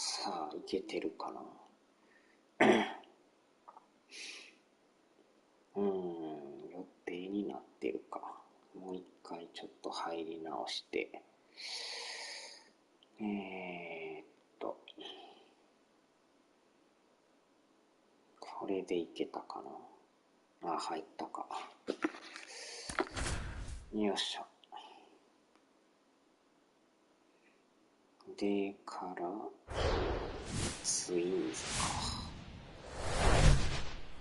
さあ、いけてるかな。予定になってるか。もう一回ちょっと入り直して。これでいけたかな。あ、入ったか。よっしゃ。でからツインズか。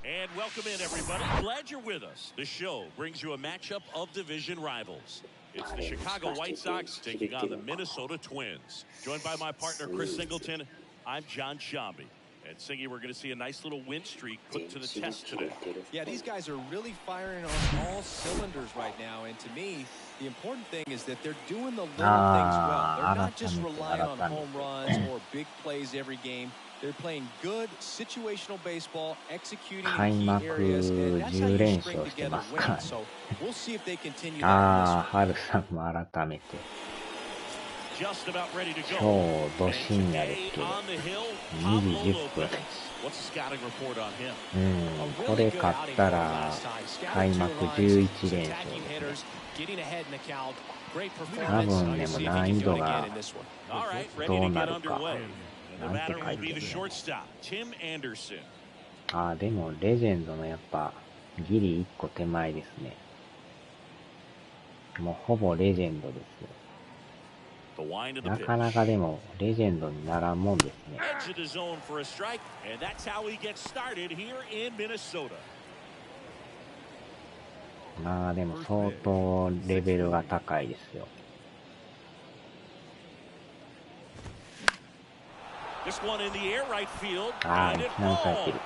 And welcome in, everybody. Glad you're with us. The show brings you a matchup of division rivals. It's the Chicago White Sox taking on the Minnesota Twins. Joined by my partner, Chris Singleton, I'm John Shambi. And Singy, we're going to see a nice little win streak put to the test today. Yeah, these guys are really firing on all cylinders right now. And to me, the important thing is that they're doing the little things well. They're not just relying on home runs or big plays every game. They're playing good situational baseball, executing in key areas, and that's how you string together wins. So we'll see if they continue that. ハルさんも改めて。超ど深夜ですけど、2時10分。これ勝ったら開幕11連勝ですね。多分でも難易度がどうなるか。なんて書いてるの。でもレジェンドのやっぱギリ1個手前ですね。もうほぼレジェンドですよ。なかなかでもレジェンドにならんもんですね。まあでも相当レベルが高いですよ。いきなり帰ってる。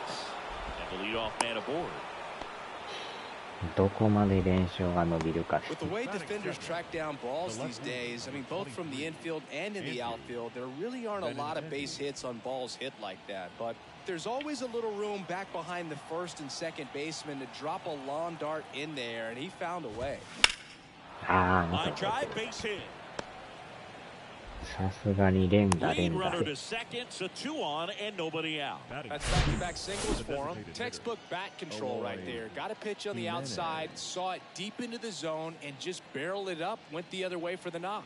どこまで連勝が伸びるかです。With the way defenders track down balls these days, I mean, both from the infield and in the outfield, there really aren't a lot of base hits on balls hit like that. But there's always a little room back behind the first and second baseman to drop a lawn dart in there, and he found a way. Line drive, base hit. さすがに連打連打。 Runner to second, so 2 on and nobody out. That's back-to-back singles for him. Textbook bat control right there. Got a pitch on the outside, saw it deep into the zone, and just barreled it up. Went the other way for the knock.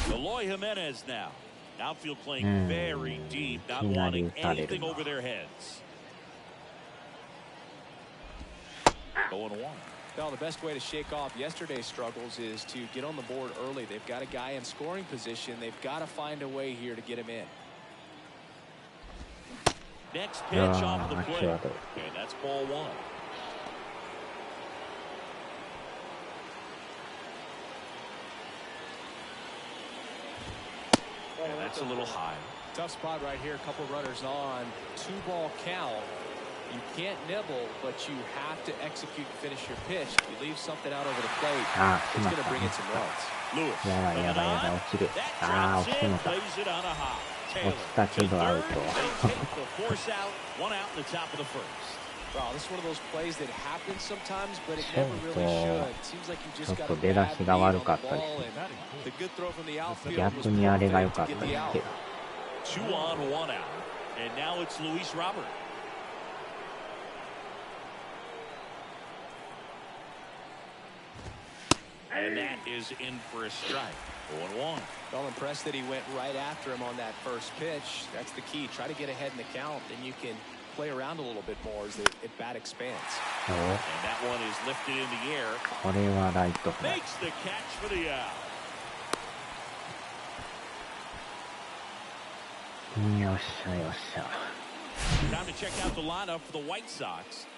Eloy Jimenez now. Outfield playing very deep, not wanting anything over their heads. 0-1. Well, the best way to shake off yesterday's struggles is to get on the board early. They've got a guy in scoring position. They've got to find a way here to get him in. Next pitch off the plate. And that's ball 1. And that's a little high. Tough spot right here. A couple runners on. 2-ball count. You can't nibble, but you have to execute and finish your pitch. If you leave something out over the plate, it's going to bring in some runs. Lewis. やばいやばいやばい、落ちる。落ちてもた。落ちたけどアウト。Wow, this is one of those plays that happens sometimes, but it never really should. It seems like you just got to 出だしが悪かったですね。 the good throw from the outfield 逆にあれが良かったですけど。 2 on, 1 out. And now it's Luis Robert. And that is in for a strike. 0-1. Well, impressed that he went right after him on that first pitch. That's the key. Try to get ahead in the count, then you can play around a little bit more as the bat expands. And that one is lifted in the air. これはライトフライ。 Makes the catch for the out. よっしゃよっしゃ。 Time to check out the lineup for the White Sox.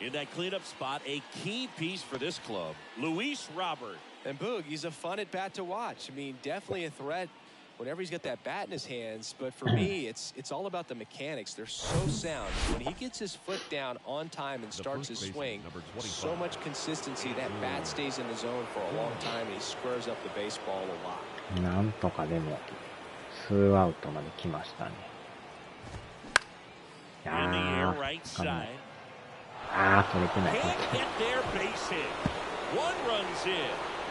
In that cleanup spot, a key piece for this club, Luis Robert. And Boog, he's a fun at bat to watch. I mean, definitely a threat whenever he's got that bat in his hands. But for me, it's all about the mechanics. They're so sound. When he gets his foot down on time and starts his swing, so much consistency. That bat stays in the zone for a long time, and he squares up the baseball a lot. なんとかでも2アウトまで来ましたね。取れてない。Can't get there, base hit. 1 runs in.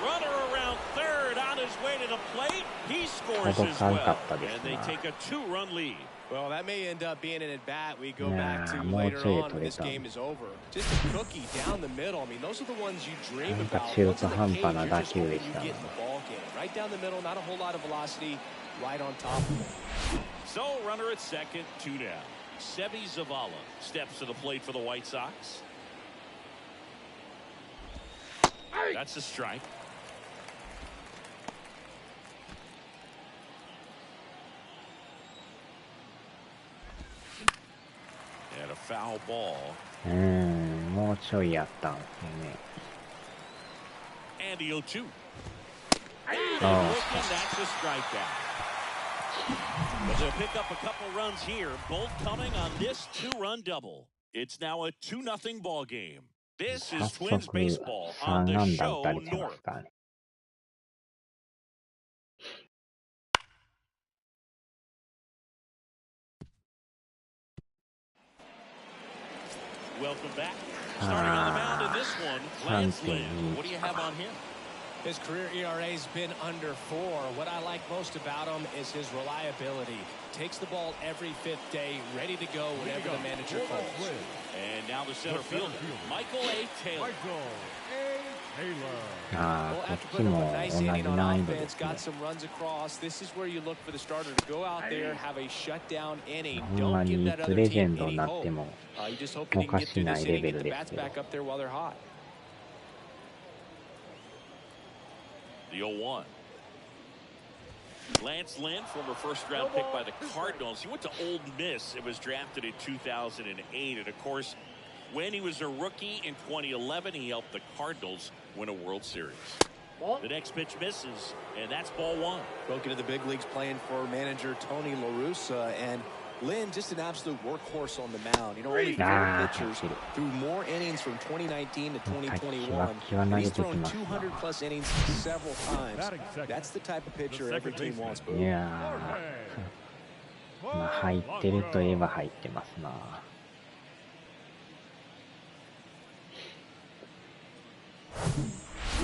Runner around third on his way to the plate. He scores as well. And they take a 2-run lead. Well, that may end up being an at-bat we go back to later on when this game is over. Just a cookie down the middle. I mean, those are the ones you dream about. Once in the cage, you're just hoping you get in the ball game. Right down the middle, not a whole lot of velocity, right on top of it. So, runner at second, 2 down. Sebi Zavala steps to the plate for the White Sox. That's a strike. And a foul ball. もうちょいやったんですよね。And the 0-2. That's a strikeout. But they'll pick up a couple runs here, both coming on this 2-run double. It's now a 2-0 ball game. This is Twins baseball on the show North. Welcome back. Starting on the mound in this one, Lance Lynn. What do you have on him? His career ERA's been under 4. What I like most about him is his reliability. Takes the ball every 5th day, ready to go whenever the manager calls. And now the center fielder, Michael A. Taylor. Well, after putting up a nice inning on offense, got some runs across, this is where you look for the starter to go out there, have a shutdown inning. Don't give that other team any hope. You just hope you can get through this inning, get the bats back up there while they're hot. The 0-1. Lance Lynn, former first-round pick by the Cardinals. He went to Ole Miss and was drafted in 2008. And, of course, when he was a rookie in 2011, he helped the Cardinals win a World Series. The next pitch misses, and that's ball 1. Broke into the big leagues playing for manager Tony La Russa, and Lynn, just an absolute workhorse on the mound. You know, only 4 pitchers threw more innings from 2019 to 2021. And he's thrown 200-plus innings several times. That's the type of pitcher every team wants. いやー、入ってるといえば入ってますな。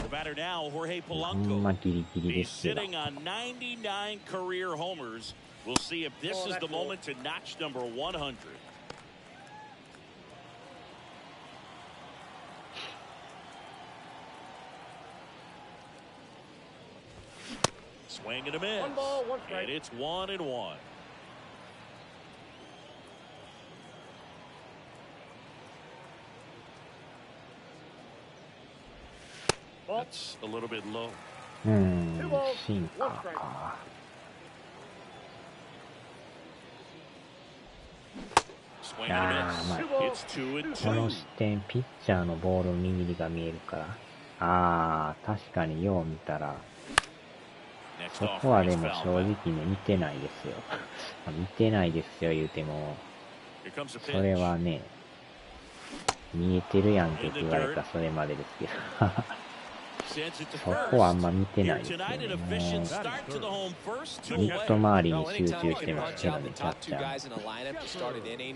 The batter now, Jorge Polanco. He's sitting on 99 career homers. We'll see if this is the moment to notch number 100. Swing and a miss. 1 ball, 1 strike. And it's 1-1. That's a little bit low. シンカーか。いやー、まあ、この視点、ピッチャーのボールの握りが見えるから。確かによう見たら、そこはでも正直ね、見てないですよ。見てないですよ、言うても。それはね、見えてるやんけって言われたらそれまでですけど。そこはあんま見てないですよね。ミット周りに集中してますけどね、キャッチャー。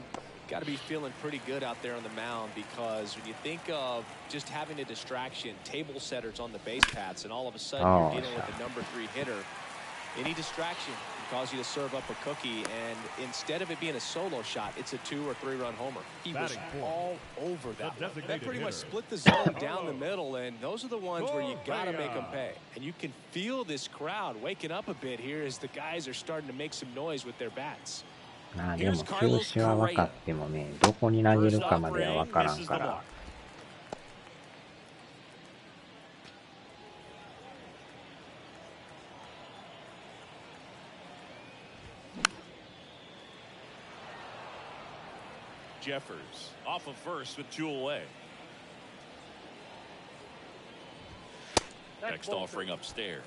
Got to be feeling pretty good out there on the mound, because when you think of just having a distraction, table setters on the base paths, and all of a sudden you're dealing with a number 3 hitter, any distraction can cause you to serve up a cookie, and instead of it being a solo shot, it's a 2 or 3 run homer. He was all over that one. That pretty much split the zone down the middle, and those are the ones where you got to make them pay. And you can feel this crowd waking up a bit here as the guys are starting to make some noise with their bats. でも球種は分かってもね、どこに投げるかまでは分からんから。Jeffers off of first with 2 away. Next offering upstairs.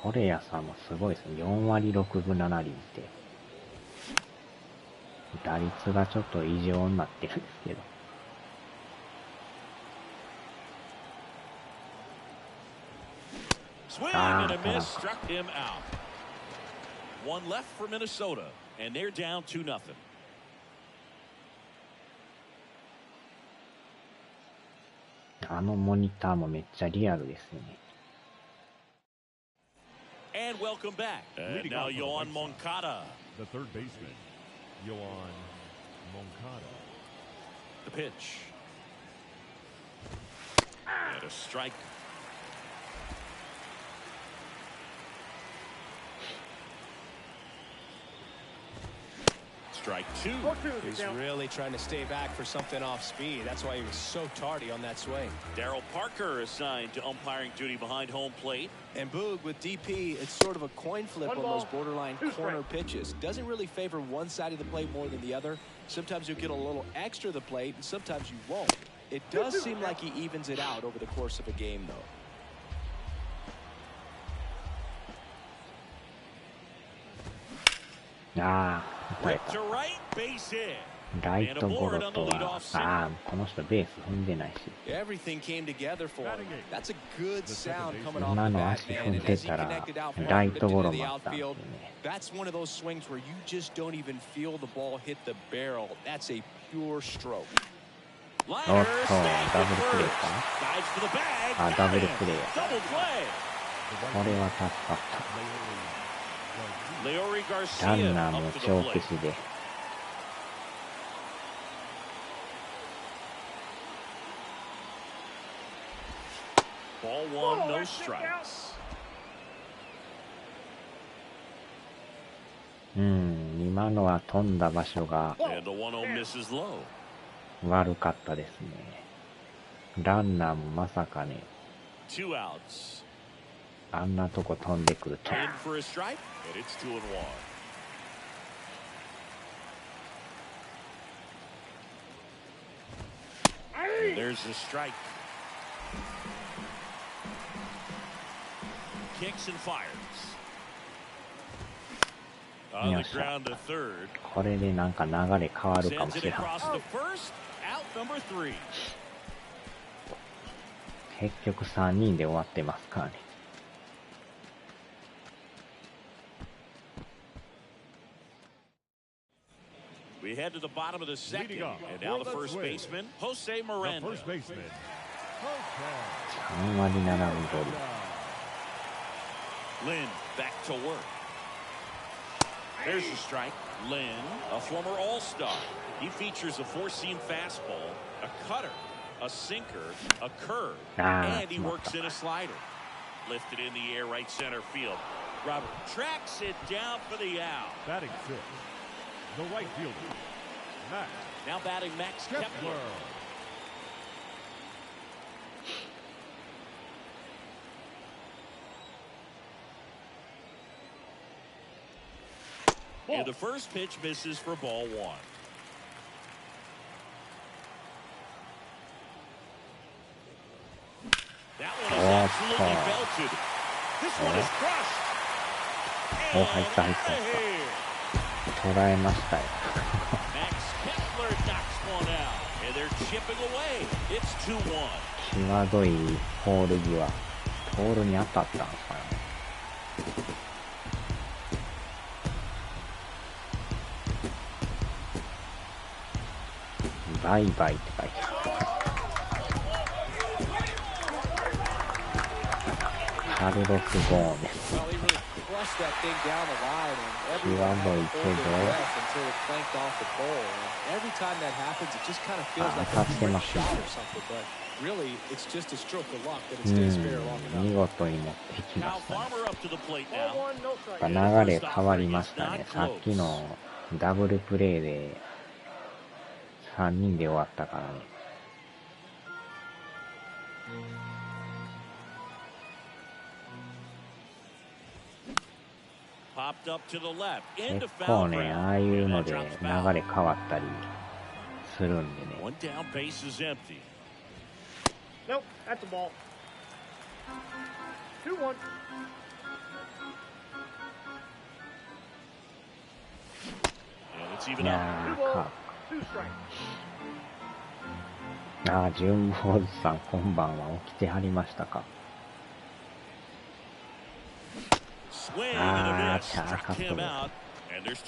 ホレアさんもすごいですね。4割6分7厘って。打率がちょっと異常になってるんですけど。Swing and a miss, struck him out. One left for Minnesota, and they're down 2-0. あのモニターもめっちゃリアルですよね。And welcome back. And now Yoan Moncada. The third baseman, Yoan Moncada. The pitch. And a strike. Strike two. He's really trying to stay back for something off speed. That's why he was so tardy on that swing. Darryl Parker assigned to umpiring duty behind home plate. And Boog, with DP, it's sort of a coin flip on those borderline corner pitches. Doesn't really favor one side of the plate more than the other. Sometimes you'll get a little extra to the plate, and sometimes you won't. It does seem like he evens it out over the course of a game, though. Ripped to right, base hit. ライトゴロとは、この人ベース踏んでないし。Everything came together for him. That's a good sound coming off 今 the の bat, 足 man. 踏ん And で as he たら connected out ラ front, イ ripped トゴ into ロ the もあったんですよ outfield. ね。 That's one of those swings where you just don't even feel the ball hit the barrel. That's a pure stroke. おっと、ダブルプレーか。あ、ダブルプレーや。これは助かった。ランナーも長駆使で。Ball one, no strikes. 今のは飛んだ場所が And the 1-0 misses low. 悪かったですね。ランナーもまさかね、Two outs. あんなとこ飛んでくると。In for a strike, and it's 2-1. And there's the strike. Kicks and fires. On the ground to third. これでなんか流れ変わるかも Sends し it れない。 across the first. Out number 3. 結局3人で終わってますからね。We head to the bottom of the second, and now the first baseman, Jose Miranda. The first baseman, 3割7分5厘。Lynn back to work. There's the strike. Lynn, a former All-Star. He features a four-seam fastball, a cutter, a sinker, a curve, and he works in a slider. Lifted in the air, right center field. Robert tracks it down for the out. batting fifth, the right fielder, Max. Now batting Max Kepler. And the first pitch misses for ball one. That one is absolutely belted. This one is crushed. お、入った入った入った。捉えましたよ。Max Kepler knocks one out, and they're chipping away. It's 2-1. 際どいポール際。ポールに当たったんですかね。バイバイって書いてある。カルロス・ゴーンです。際どいけど、当たってますね。見事に持ってきましたね。流れ変わりましたね。さっきのダブルプレーで3人で終わったからね。結構ね、ああいうので流れ変わったりするんでね。Nope, that's a ball. 2-1. いやー、ああ、純坊主さん、こんばんは。起きてはりましたか。ああ、チャーカットです。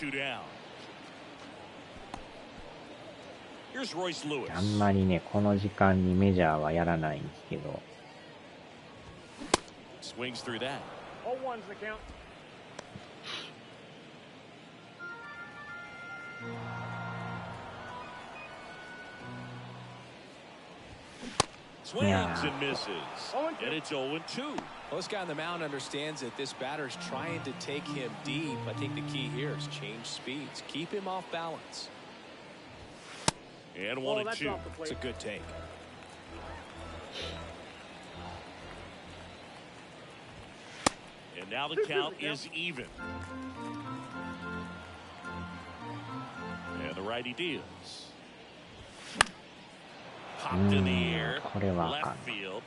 Here's Royce Lewis. あんまりね、この時間にメジャーはやらないんですけど。Swings through that. 0-1's the count. Swings and misses. And it's 0-2. Well, this guy on the mound understands that this batter's trying to take him deep. I think the key here is change speeds. Keep him off balance. And 1-2. It's a good take. And now the count is even. And the righty deals. Popped in the air. Left field.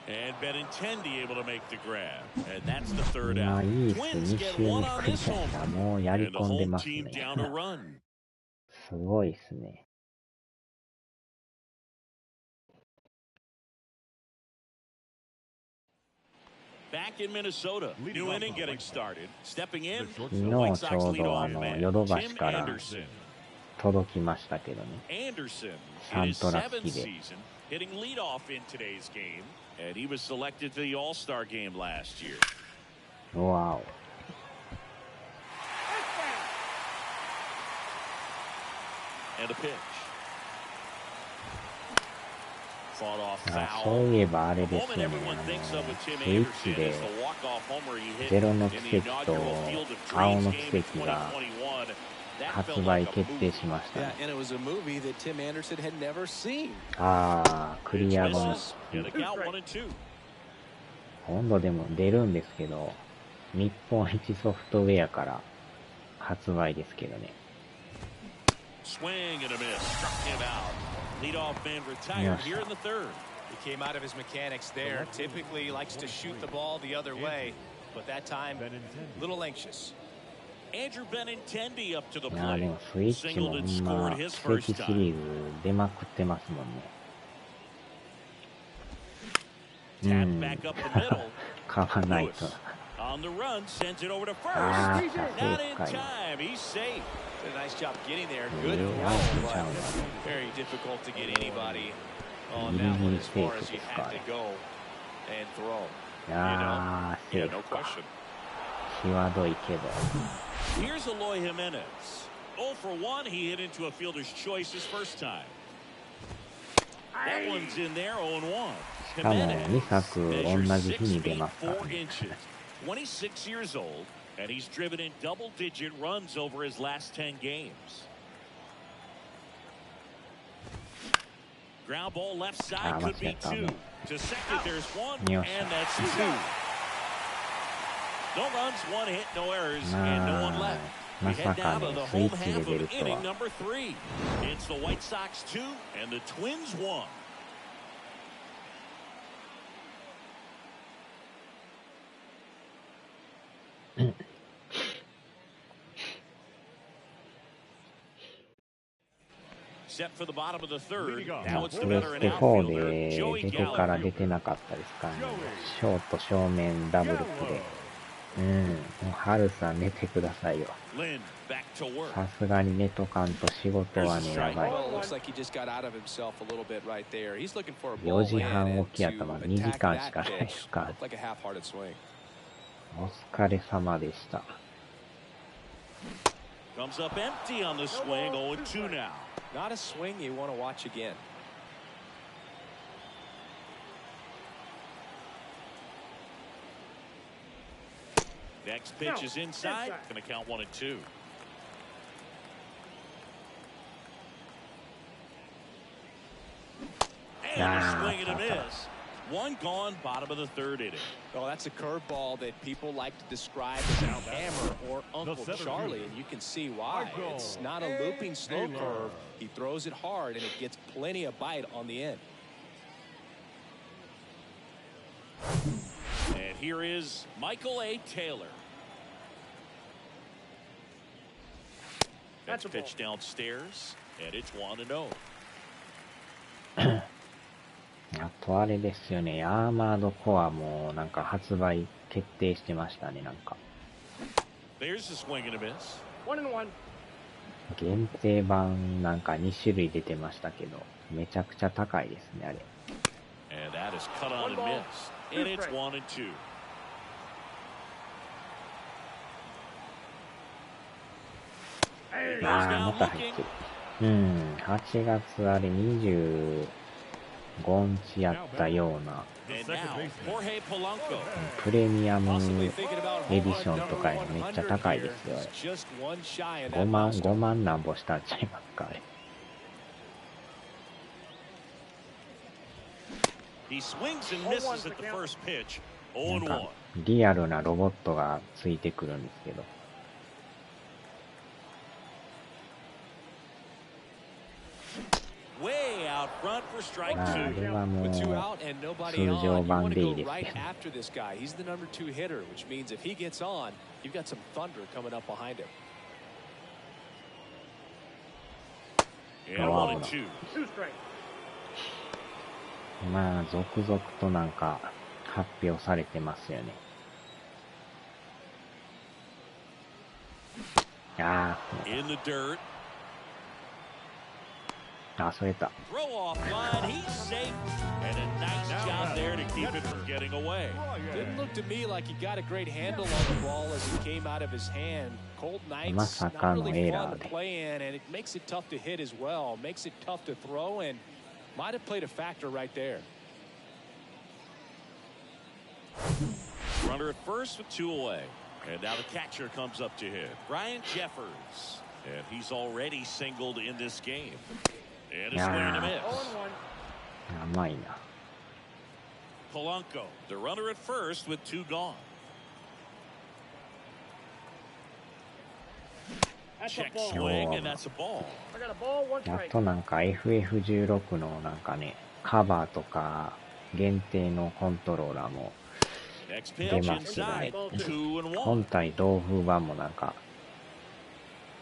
And Benintendi able to make the grab. And that's the third out. Twins get one on this home. And the home team down a run. すごいですね。Back in Minnesota, new inning getting started. Stepping in, 昨日ちょうどヨドバシから届きましたけどね。サントラ付きで。Hitting leadoff in today's game, and he was selected to the All-Star game last year. Wow. And a pitch. Fought off そう foul. いえばあれですよね。スイッチでゼロの奇跡と青の奇跡が発売決定しましたね。ああ、クリア後の今度でも出るんですけど、日本一ソフトウェアから発売ですけどね。Swing and a miss. Struck him out. Leadoff man retired here in the third. He came out of his mechanics there. Typically likes to shoot the ball the other way, but that time a little anxious. Andrew Benintendi up to the いやで plate. もスイッチも Singleton 今 scored his 奇 first 跡シリ time. ーズ出まくってますもんね。Tap back up the middle. 買わないと。 On the run, sends it over to first. ああ、 Not セ in ーフかい。 time. He's safe. Did a nice job getting there. Good アウ throw, トちゃう but の。 very difficult to get anybody on ギリ that ギ one リ as セー far フ as で you すか had ね。 to go and throw. いやー、セ Yeah, ー no フか。 question. 際どいけど。 Here's Eloy Jimenez. 0 for 1. He hit into a fielder's choice his first time. That one's in there, 0 and 1. しかも2作同じ日に出ますから 4 ね。 inches. 26 years old, and he's driven in double-digit runs over his last 10 games. Ground ball left side could be 2. To second, there's 1, and that's 2. No runs, 1 hit, no errors, and no one left. We head now to the home half of inning number 3. It's the White Sox 2 and the Twins 1. プレステ4で出てから出てなかったですからね。ショート正面ダブルプレー。もうハルさん寝てくださいよ。さすがに寝とかんと仕事はね、やばい。4時半起きやったまま2時間しかないですから。お疲れ様でした。Comes up empty on the swing, 0-2 now. Not a swing you want to watch again. Next pitch is inside. Going to count 1 and 2. And a swing and a miss. One gone, bottom of the third inning. Oh, that's a curveball that people like to describe as a hammer or Uncle Charlie, and you can see why. It's not a looping slow curve. He throws it hard, and it gets plenty of bite on the end. And here is Michael A. Taylor. That's a pitch downstairs, and it's 1-0. あとあれですよね、アーマードコアもなんか発売決定してましたね、なんか。There's the swing and a miss. 1-1. 限定版なんか2種類出てましたけど、めちゃくちゃ高いですね、あれ。And that is cut on and missed. And it's 1 and 2. ああ、また入ってる。うん、8月あれ25日やったような、プレミアムエディションとかめっちゃ高いですよ、あれ。5万なんぼしたんちゃいますか、あれ。なんかリアルなロボットがついてくるんですけど。あれはもう通常版でいいですけど。まあ続々となんか発表されてますよね。ああ、それた。まさかのエラーで。Runner at first with 2 away. And now the catcher comes up to hit. Brian Jeffers. And he's already singled in this game. And a swing and a miss. 甘いな。Polanco, the runner at first with 2 gone. Check swing, and that's a ball. あとなんか FF16 のなんかね、カバーとか限定のコントローラーも出ますよね。本体同封版もなんか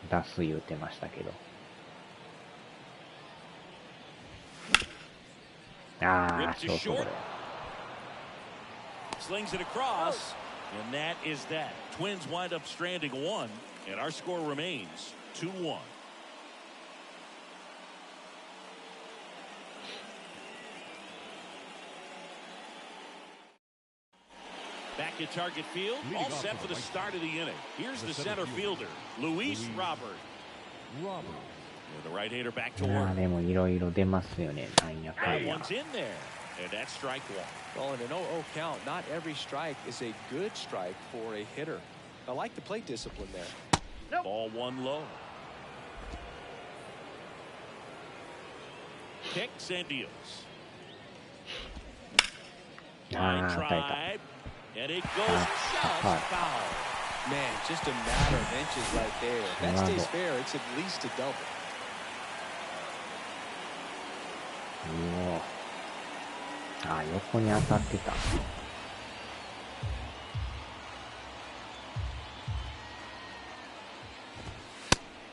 出す言うてましたけど。ああ、ショートゴロ。Slings it across, and that is that. Twins wind up stranding 1, and our score remains 2-1. Back at target field, all set for the start of the inning. Here's the center fielder, Luis Robert. The right-hander back to work. でもいろいろ出ますよね。なんやかんや。 One's in there, and that's strike 1. Well, in an 0-0 count, not every strike is a good strike for a hitter. I like the plate discipline there. Ball 1 low. Kicks and deals. Line drive, and it goes just foul. Man, just a matter of inches right there. If that stays fair, it's at least a double. あ、横に当たってた。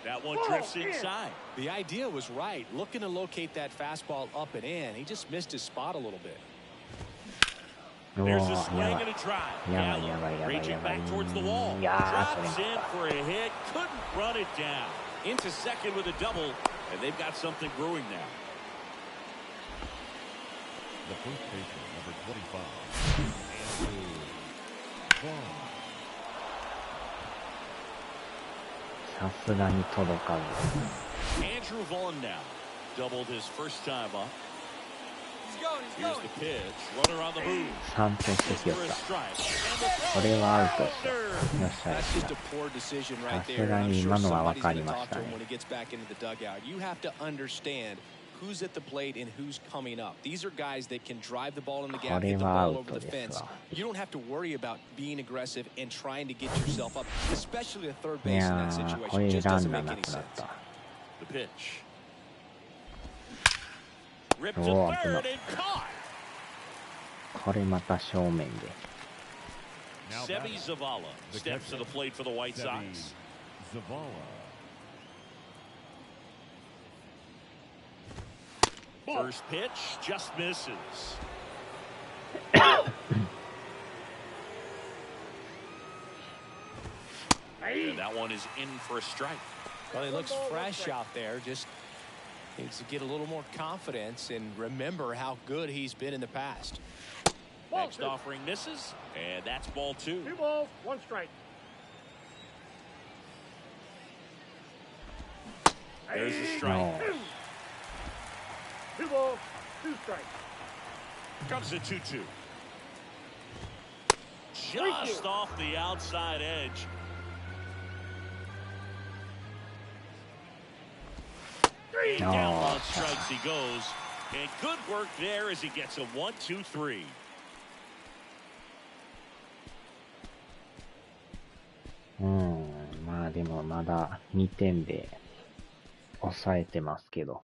That one drifts inside. The idea was right, looking to locate that fastball up and in. He just missed his spot a little bit. There's a swing and a drive. Gallo reaching back towards the wall. Drops in for a hit. Couldn't run it down. Into second with a double, and they've got something brewing now. The first baseman, number 25, Andrew Vaughn. さすがに届かず。 Andrew Vaughn now doubled his first time up. Here's the pitch. Runner on the move. 3点してきよった。これはアウトした。よっしゃよっしゃ。さすがに今のは分かりましたね。Who's at the plate and who's coming up. These are guys that can drive the ball in the こ gap, れ get the はア ball ウ over ト the です fence. わ。 You don't have to worry about being aggressive and trying to get yourself up, especially a third い base や in that ー、こ situation. れ Just ラ doesn't ンナー make な any くなっ sense. た。 The pitch. Ripped to おお、危 third な and caught. これまた正面で。 Seby Zavala steps to the plate for the White Sox. Zavala. First pitch just misses. And that one is in for a strike. Well, he looks fresh out there. Just needs to get a little more confidence and remember how good he's been in the past. Next offering misses, and that's ball 2. 2 balls, 1 strike. There's a strike. 2 balls, 2 strikes. Comes a 2-2. Just off the outside edge. Down on strikes he goes. And good work there as he gets a 1-2-3. Hmm, まあでもまだ2点で抑えてますけど。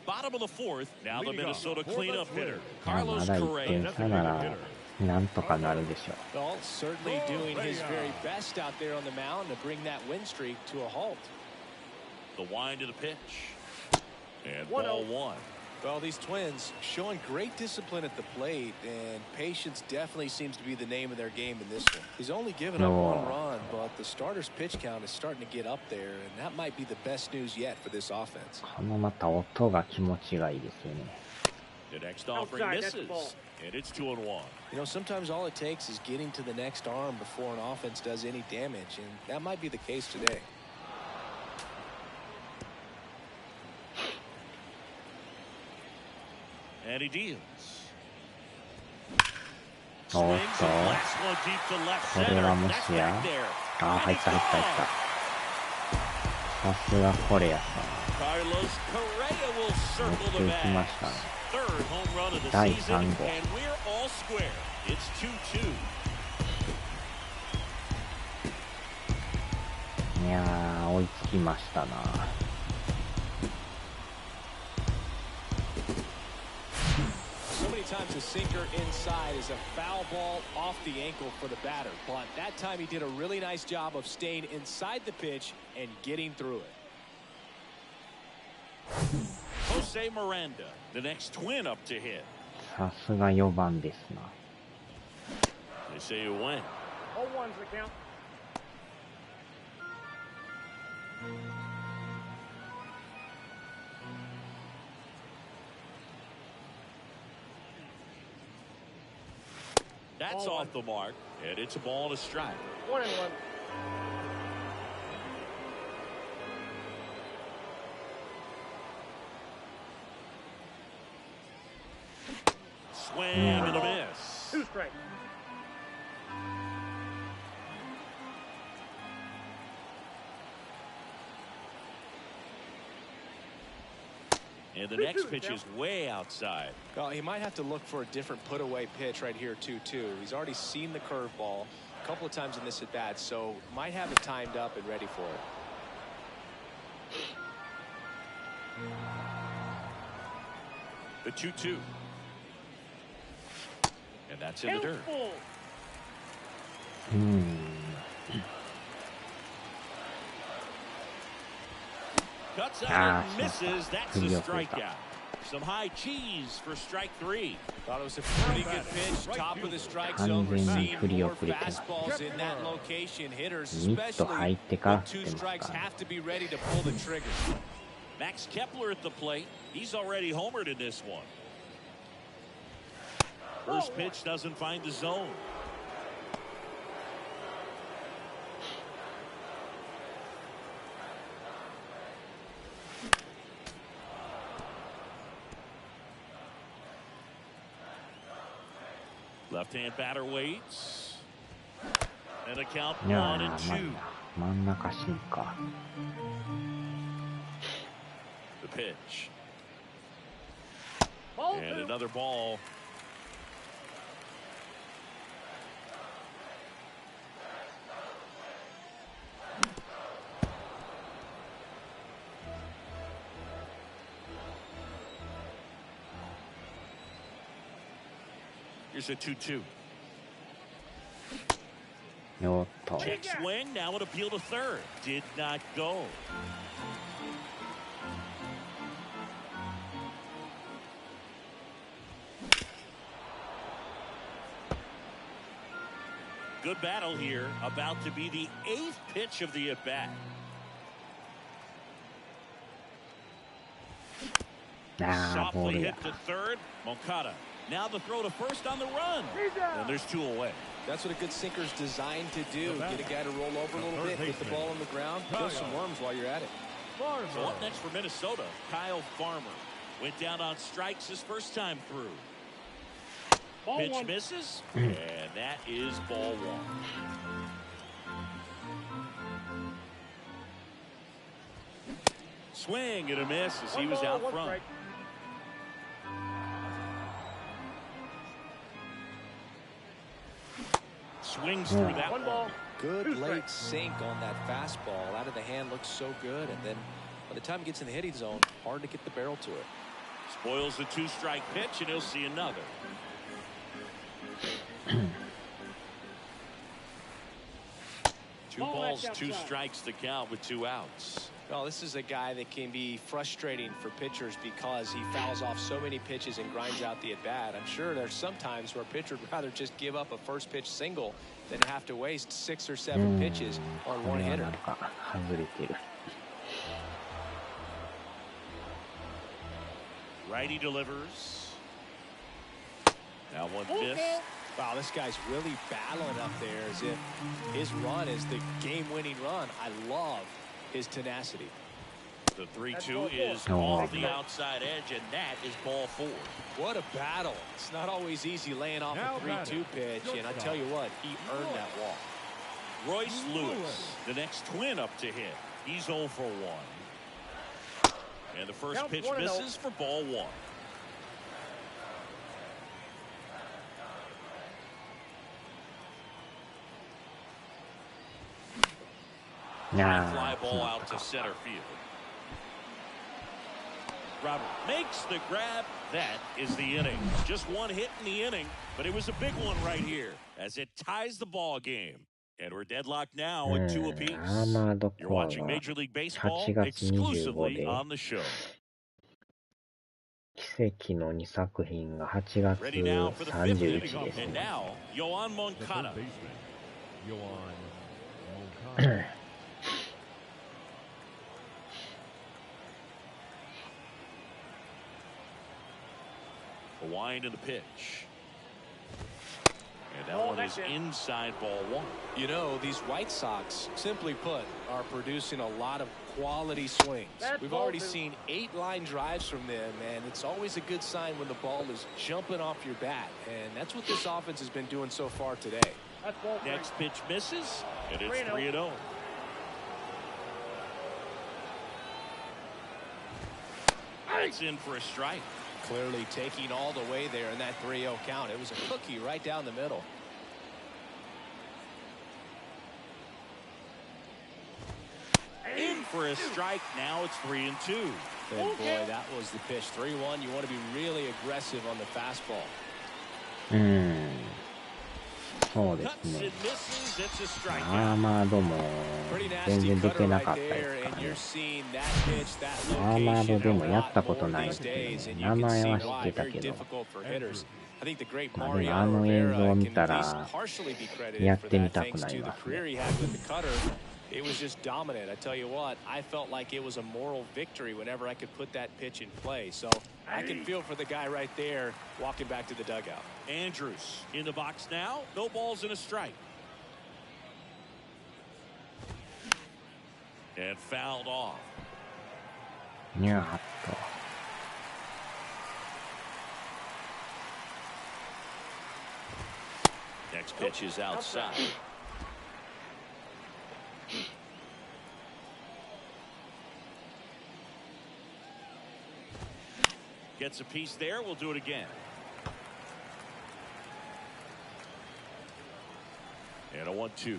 Bottom of the 4th, now the Minnesota cleanup hitter, まあま Carlos だ1 Correa. 点差ならなんとかなるでしょう。 Well, certainly doing his very best out there on the mound to bring that win streak to a halt. The wind of the pitch. And ball 1. Well, these Twins showing great discipline at the plate, and patience definitely seems to be the name of their game in this one. He's only given up 1 run, but the starter's pitch count is starting to get up there, and that might be the best news yet for this offense. このまた音が気持ちがいいですよね。 The next offering misses, and it's 2-1. You know, sometimes all it takes is getting to the next arm before an offense does any damage, and that might be the case today. And he deals. おっ Swings と、 and blasts one deep to left これは center. も That's しや back there. あ、入った入った入った。さすがコレアさ Carlos Correa will ん。 circle 持って the いきま bag. したね。 Third home run of the 第 season, 3 and 号。 we're all square. It's 2-2. いやー、追いつきましたな。So many times a sinker inside is a foul ball off the ankle for the batter, but that time he did a really nice job of staying inside the pitch and getting through it. Jose Miranda, the next Twin up to hit. さすが4番ですな。 They say you win. 0-1's the count. That's off the mark, and it's a ball and a strike. 1-1. Swing and a miss. 2 strikes. And the next pitch is way outside. Well, he might have to look for a different put-away pitch right here, too. He's already seen the curveball a couple of times in this at-bat, so might have it timed up and ready for it. The 2-2. And that's in the dirt. Cuts out and misses. That's a strikeout. Some high cheese for strike 3. Thought it was a pretty good pitch. Top of the strike zone. We're seeing more fastballs in that location. Hitters, especially with 2 strikes, have to be ready to pull the trigger. Max Kepler at the plate. He's already homered in this one. First pitch doesn't find the zone. Left-hand batter waits. And a count いや 1 and ー、 2. 真ん中芯か。 The pitch. And another ball. Here's a 2-2. よっと。 Check swing. Now an appeal to third. Did not go. Good battle here. About to be the 8th pitch of the at-bat. Softly hit to third. Moncada. Now the throw to first on the run. And there's two away. That's what a good sinker's designed to do. Get a guy to roll over a little bit, hit the ball on the ground, kill some worms while you're at it. So up next for Minnesota, Kyle Farmer. Went down on strikes his first time through. Pitch misses, and that is ball one. Swing and a miss as he was out front. Swings through that one. Good late sink on that fastball. Out of the hand looks so good, and then by the time it gets in the hitting zone, hard to get the barrel to it. Spoils the two-strike pitch, and he'll see another. Two balls, two strikes to count with two outs. Well, this is a guy that can be frustrating for pitchers because he fouls off so many pitches and grinds out the at-bat. I'm sure there's some times where a pitcher would rather just give up a first pitch single than have to waste 6 or 7 pitches on one hitter. Righty delivers. Now one miss. Wow, this guy's really battling up there as if his run is the game-winning run. I love his tenacity. The 3-2 is off the outside edge, and that is ball 4. What a battle. It's not always easy laying off a 3-2 pitch, and I tell you what, he earned that walk. Royce Lewis, the next Twin up to hit. He's 0 for 1. And the first pitch misses for ball 1. Fly ball out to center field. Robert makes the grab. That is the inning. Just one hit in the inning, but it was a big one right here as it ties the ball game. And we're deadlocked now at 2 apiece. You're watching Major League Baseball exclusively on the show. 奇跡の2作品が8月31日ですね。A wind in the pitch. And that one is inside ball 1. You know, these White Sox, simply put, are producing a lot of quality swings. We've already seen 8 line drives from them, and it's always a good sign when the ball is jumping off your bat. And that's what this offense has been doing so far today. Next pitch misses, and it's 3-0. That's in for a strike. Clearly taking all the way there in that 3-0 count. It was a cookie right down the middle. In for a strike. Now it's 3-2. And boy, that was the pitch. 3-1. You want to be really aggressive on the fastball. そうですね。アーマードも全然出てなかったですからね。アーマードでもやったことないんですけど、名前は知ってたけど、まあでもあの映像を見たらやってみたくなりますね。It was just dominant. I tell you what, I felt like it was a moral victory whenever I could put that pitch in play. So I can feel for the guy right there walking back to the dugout. Andrews in the box now. No balls and a strike. And fouled off. Yeah. Next pitch is outside. Gets a piece there. We'll do it again. And a 1-2.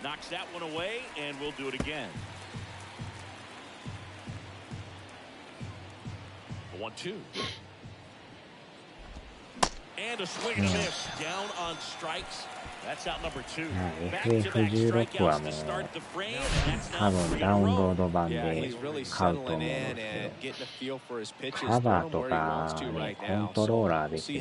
Knocks that one away, and we'll do it again. A 1-2. And a swing and a miss. Down on strikes. That's out number 2. FF16 はもう多分ダウンロード版で買うと思うんですけど、カバーとかね、コントローラー別にい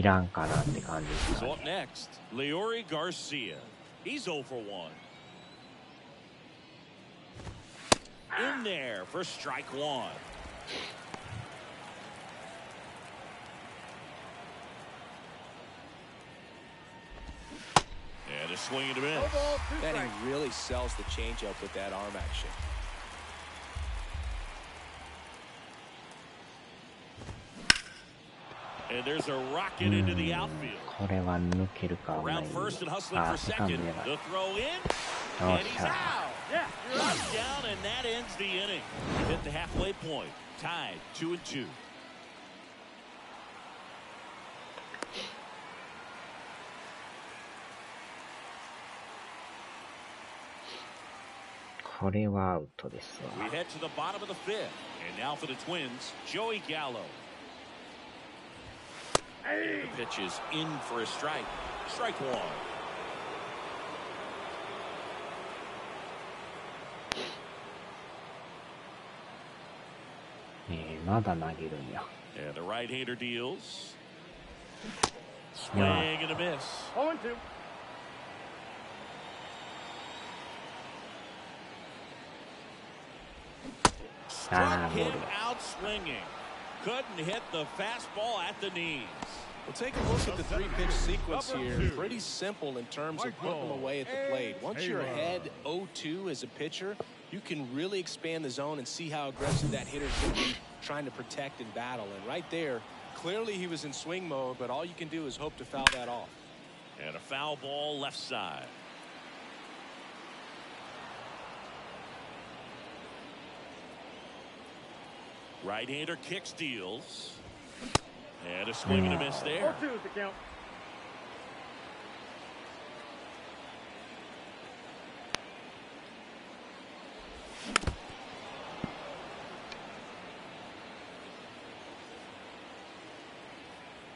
らんかなって感じですかね。Leori Garcia. He's 0 for 1. in there for strike one. And a swing and a miss. And he really sells the changeup with that arm action. And there's a rocket into the outfield. これは抜けるか危ない。 Around first and hustling あ、 for セカンド second. やばい。 The throw in. よ And っ he's しゃ。 out. Drops down, and that ends the inning. Hit the halfway point. Tied 2-2. これはアウトですわ。 We head to the bottom of the fifth. And now for the Twins, Joey Gallo. The pitch is in for a strike. Strike one. まだ投げるんや。 And the right-hander deals. Swing and a miss. 0-2. Struck him out swinging. Couldn't hit the fastball at the knees. Well, take a look at the three-pitch sequence here. Pretty simple in terms of putting them away at the plate. Once you're ahead 0-2 as a pitcher, you can really expand the zone and see how aggressive that hitter can be trying to protect and battle. And right there, clearly he was in swing mode, but all you can do is hope to foul that off. And a foul ball left side. Right-hander kicks, deals. And a swing and a miss there. 4-2 is the count.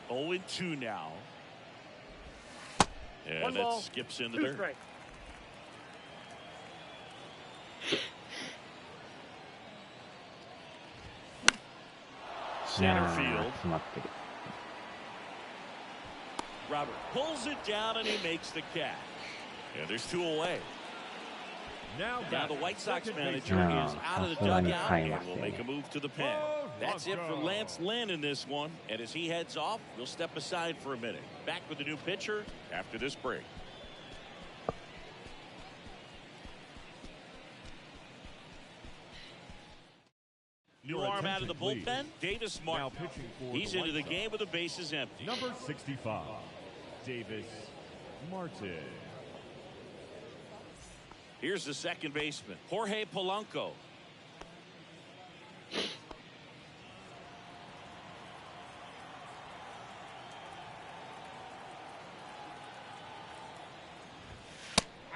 Oh, 0-2 now. And One that ball, skips into 2 there. strikes. Center field. 詰まってる。 Robert pulls it down and he makes the catch. And there's two away. Now Now the White Sox manager No, is out of the that's what I'm dugout saying. and will make a move to the pen. That's it for Lance Lynn in this one. And as he heads off, we'll step aside for a minute. Back with the new pitcher after this break. New Your arm out of the attention, bullpen, please. Davis Now Martin. pitching for He's the into the White game Sox. with the bases empty. Number 65, Davis Martin. Here's the second baseman, Jorge Polanco.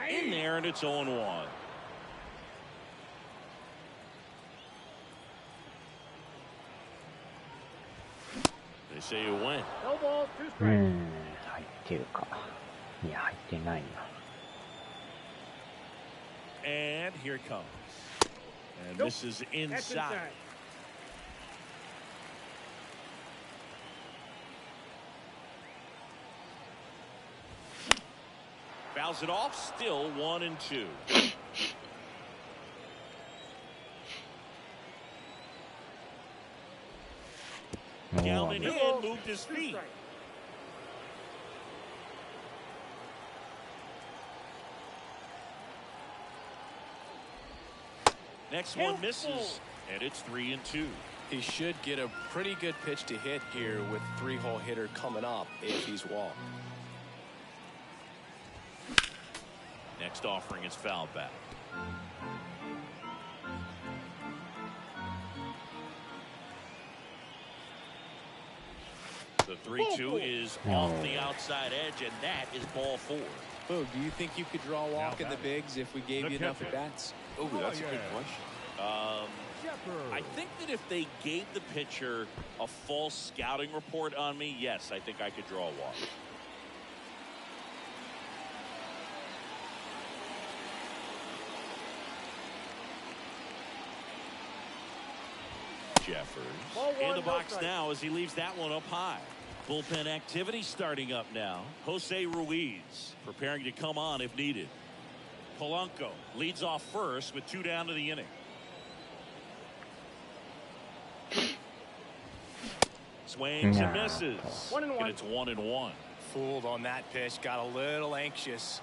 In there, and it's 0-1. They say you win. No balls, 2 strikes. 入ってるか。いや、入ってないな。 And here it comes. And Nope. this is That's inside. inside. Fouls it off, still 1-2. Galvin Two in, balls, moved his 2 feet. strikes. Next one misses, and it's 3-2. He should get a pretty good pitch to hit here with three-hole hitter coming up if he's walked. Next offering is fouled back. The 3-2 is off the outside edge, and that is ball 4. Boo, do you think you could draw a walk in the bigs if we gave The you enough catcher. at-bats? Oh, that's a good yeah. question. Shepard. I think that if they gave the pitcher a false scouting report on me, yes, I think I could draw a walk. Jeffers Ball in one, the no box strike. now as he leaves that one up high. Bullpen activity starting up now. Jose Ruiz preparing to come on if needed. Polanco leads off first with 2 down to the inning. Swings and misses. 1-1. And it's 1-1. Fooled on that pitch, got a little anxious.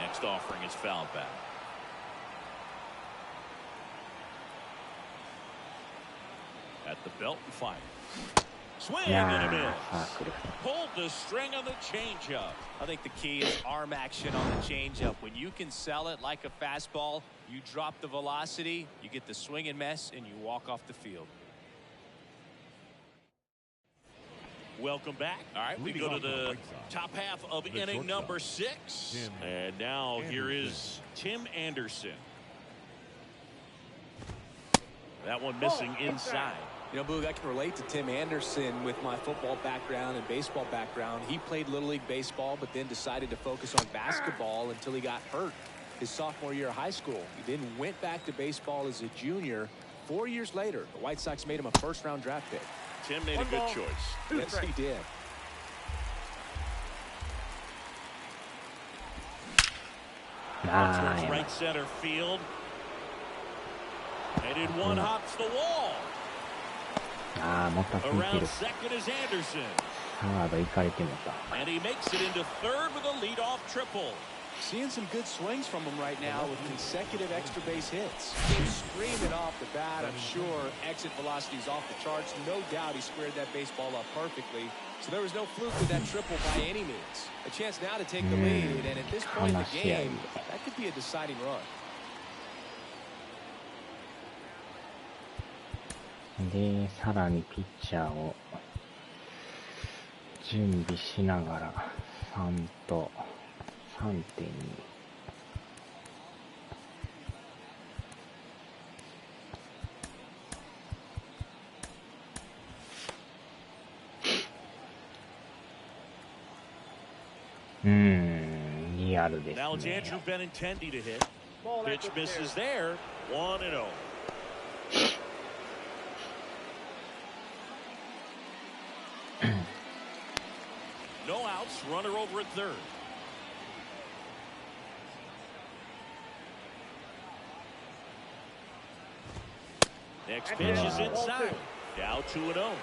Next offering is fouled back. At the belt and fire. Swing and a miss. Pulled the string on the changeup. I think the key is arm action on the changeup. When you can sell it like a fastball, you drop the velocity, you get the swing and miss, and you walk off the field. Welcome back. All right, we go to the top half of inning number 6. And now here is Tim Anderson. That one missing inside. You know, Boog, I can relate to Tim Anderson with my football background and baseball background. He played Little League baseball, but then decided to focus on basketball until he got hurt his sophomore year of high school. He then went back to baseball as a junior. 4 years later, the White Sox made him a first-round draft pick. Tim made a good choice. Yes, he did. Towards right center field. And in one hops the wall. Around second is Anderson. And he makes it into third with a leadoff triple. Seeing some good swings from him right now with consecutive extra base hits. He's screaming off the bat. I'm sure exit velocity is off the charts. No doubt he squared that baseball up perfectly. So there was no fluke with that triple by any means. A chance now to take the lead, and at this point in the game, that could be a deciding run. で、さらにピッチャーを準備しながら3と 3.2。リアルですね。Now it's Andrew Benintendi to hit. Pitch misses there. 1-0. No outs, runner over at third. Next pitch is inside. Down 2-0.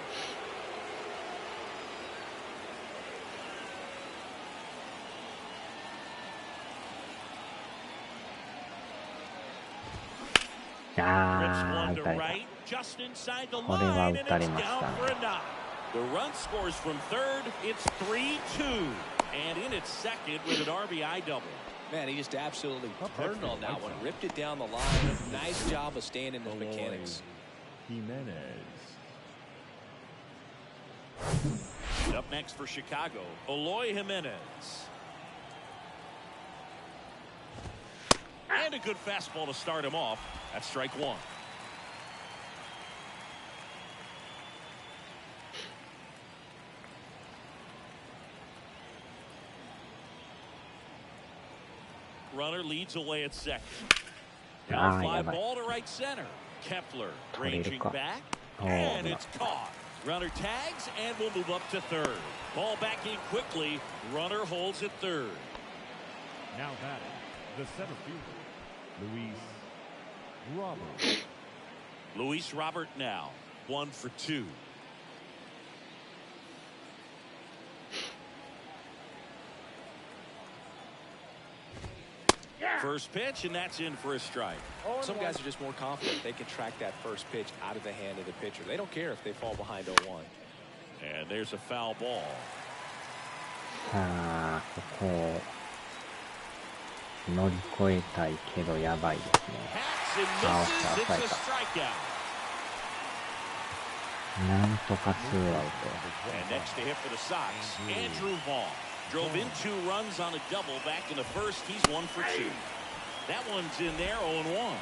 Rips one to right, just inside the line, and it's down for a knock. The run scores from third. It's 3-2. And in its second with an RBI double. Man, he just absolutely turned on that one. Ripped it down the line. Nice job of staying in his mechanics. Up next for Chicago, Eloy Jimenez. And a good fastball to start him off. That's strike one. Runner leads away at second. Now fly ball to right center. Kepler ranging back, and it's caught. Runner tags and will move up to third. Ball back in quickly. Runner holds at third. Now batting, the center fielder, Luis Robert. Luis Robert now 1 for 2. First pitch, and that's in for a strike. Some guys are just more confident. They can track that first pitch out of the hand of the pitcher. They don't care if they fall behind 0-1. And there's a foul ball. さあ、ここを乗り越えたいけどやばいですね。なんとかツーアウト。And next to hit for the Sox, Andrew Vaughn. Drove in 2 runs on a double back in the first. He's 1 for 2. That one's in there, 0-1.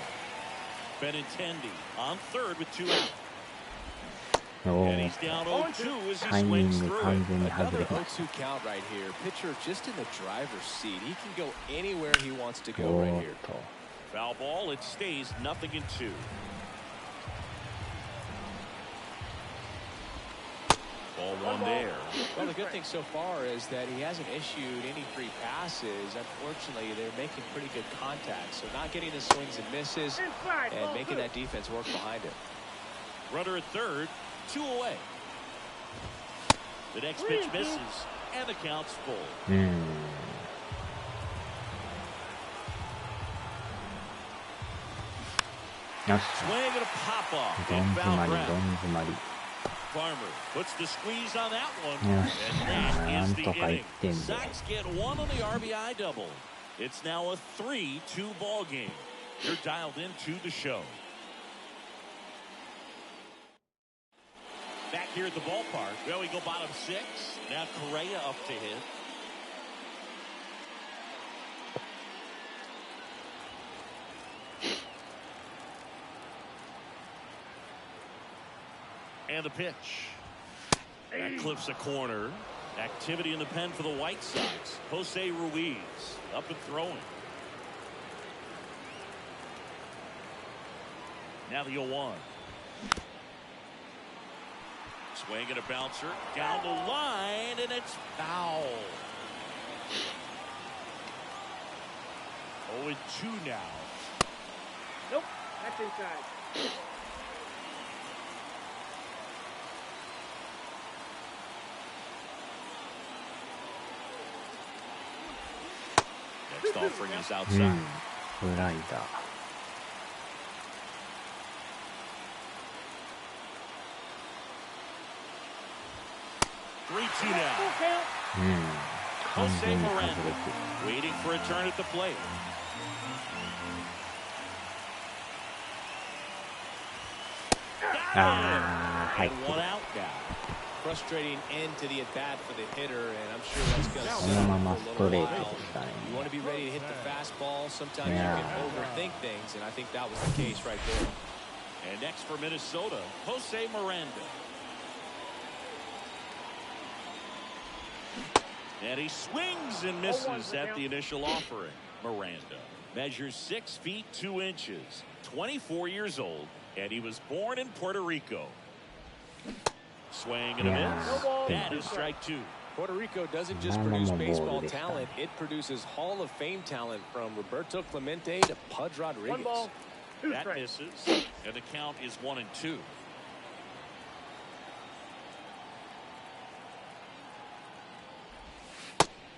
Benintendi on third with 2 out. And he's down 0-2 as he swings through it. Another 0-2 count right here. Pitcher just in the driver's seat. He can go anywhere he wants to go right here. Foul ball. It stays 0-2. Ball one there. Well, the good thing so far is that he hasn't issued any free passes. Unfortunately, they're making pretty good contact. So not getting the swings and misses and making that defense work behind it. Runner at third, 2 away. The next pitch misses, and the count's full. Swing and a pop off. And foul ground. Farmer puts the squeeze on that one. And that is the inning. Sox get one on the RBI double. It's now a 3-2 ball game. You're dialed into the show. Back here at the ballpark. Well, we go bottom 6. Now Correa up to hit. And the pitch. That clips a corner. Activity in the pen for the White Sox. Jose Ruiz up and throwing. Now the 0-1. Swing and a bouncer down the line, and it's foul. 0-2 now. Nope, that's inside. Next offering is outside. スライダー。3-2 now. Jose Miranda waiting for a turn at the plate. And one out now. Frustrating end to the at-bat for the hitter, and I'm sure that's going toそsetの him まま up ス for a ト little レート while. でしたね。 You want to be ready to hit the fastball. Sometimes you can overthink things, and I think that was the case right there. And next for Minnesota, Jose Miranda. And he swings and misses at the initial offering. Miranda measures 6 feet 2 inches, 24 years old, and he was born in Puerto Rico. Swing and a miss. That is strike 2. Puerto Rico doesn't just produce baseball talent, it produces Hall of Fame talent from Roberto Clemente to Pudge Rodriguez. 1 ball, 2 That strikes. misses, and the count is 1-2.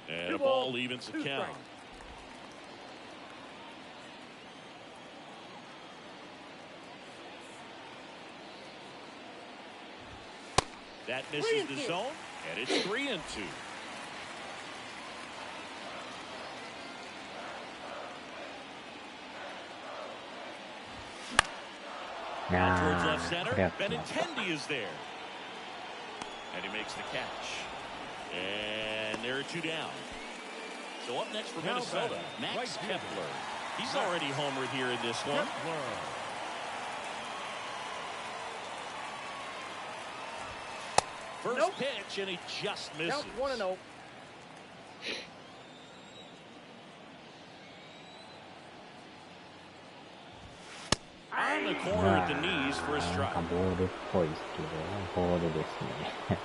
And a ball evens the count. That misses the zone, and it's 3-2. Towards left center, Benintendi is there. And he makes the catch. And there are 2 down. So up next for Minnesota, Max Kepler. He's already homered here in this one. First pitch, and he just misses. Count 1-0. On the corner at the knees for a strike. ボールっぽいですけど、ボールですね。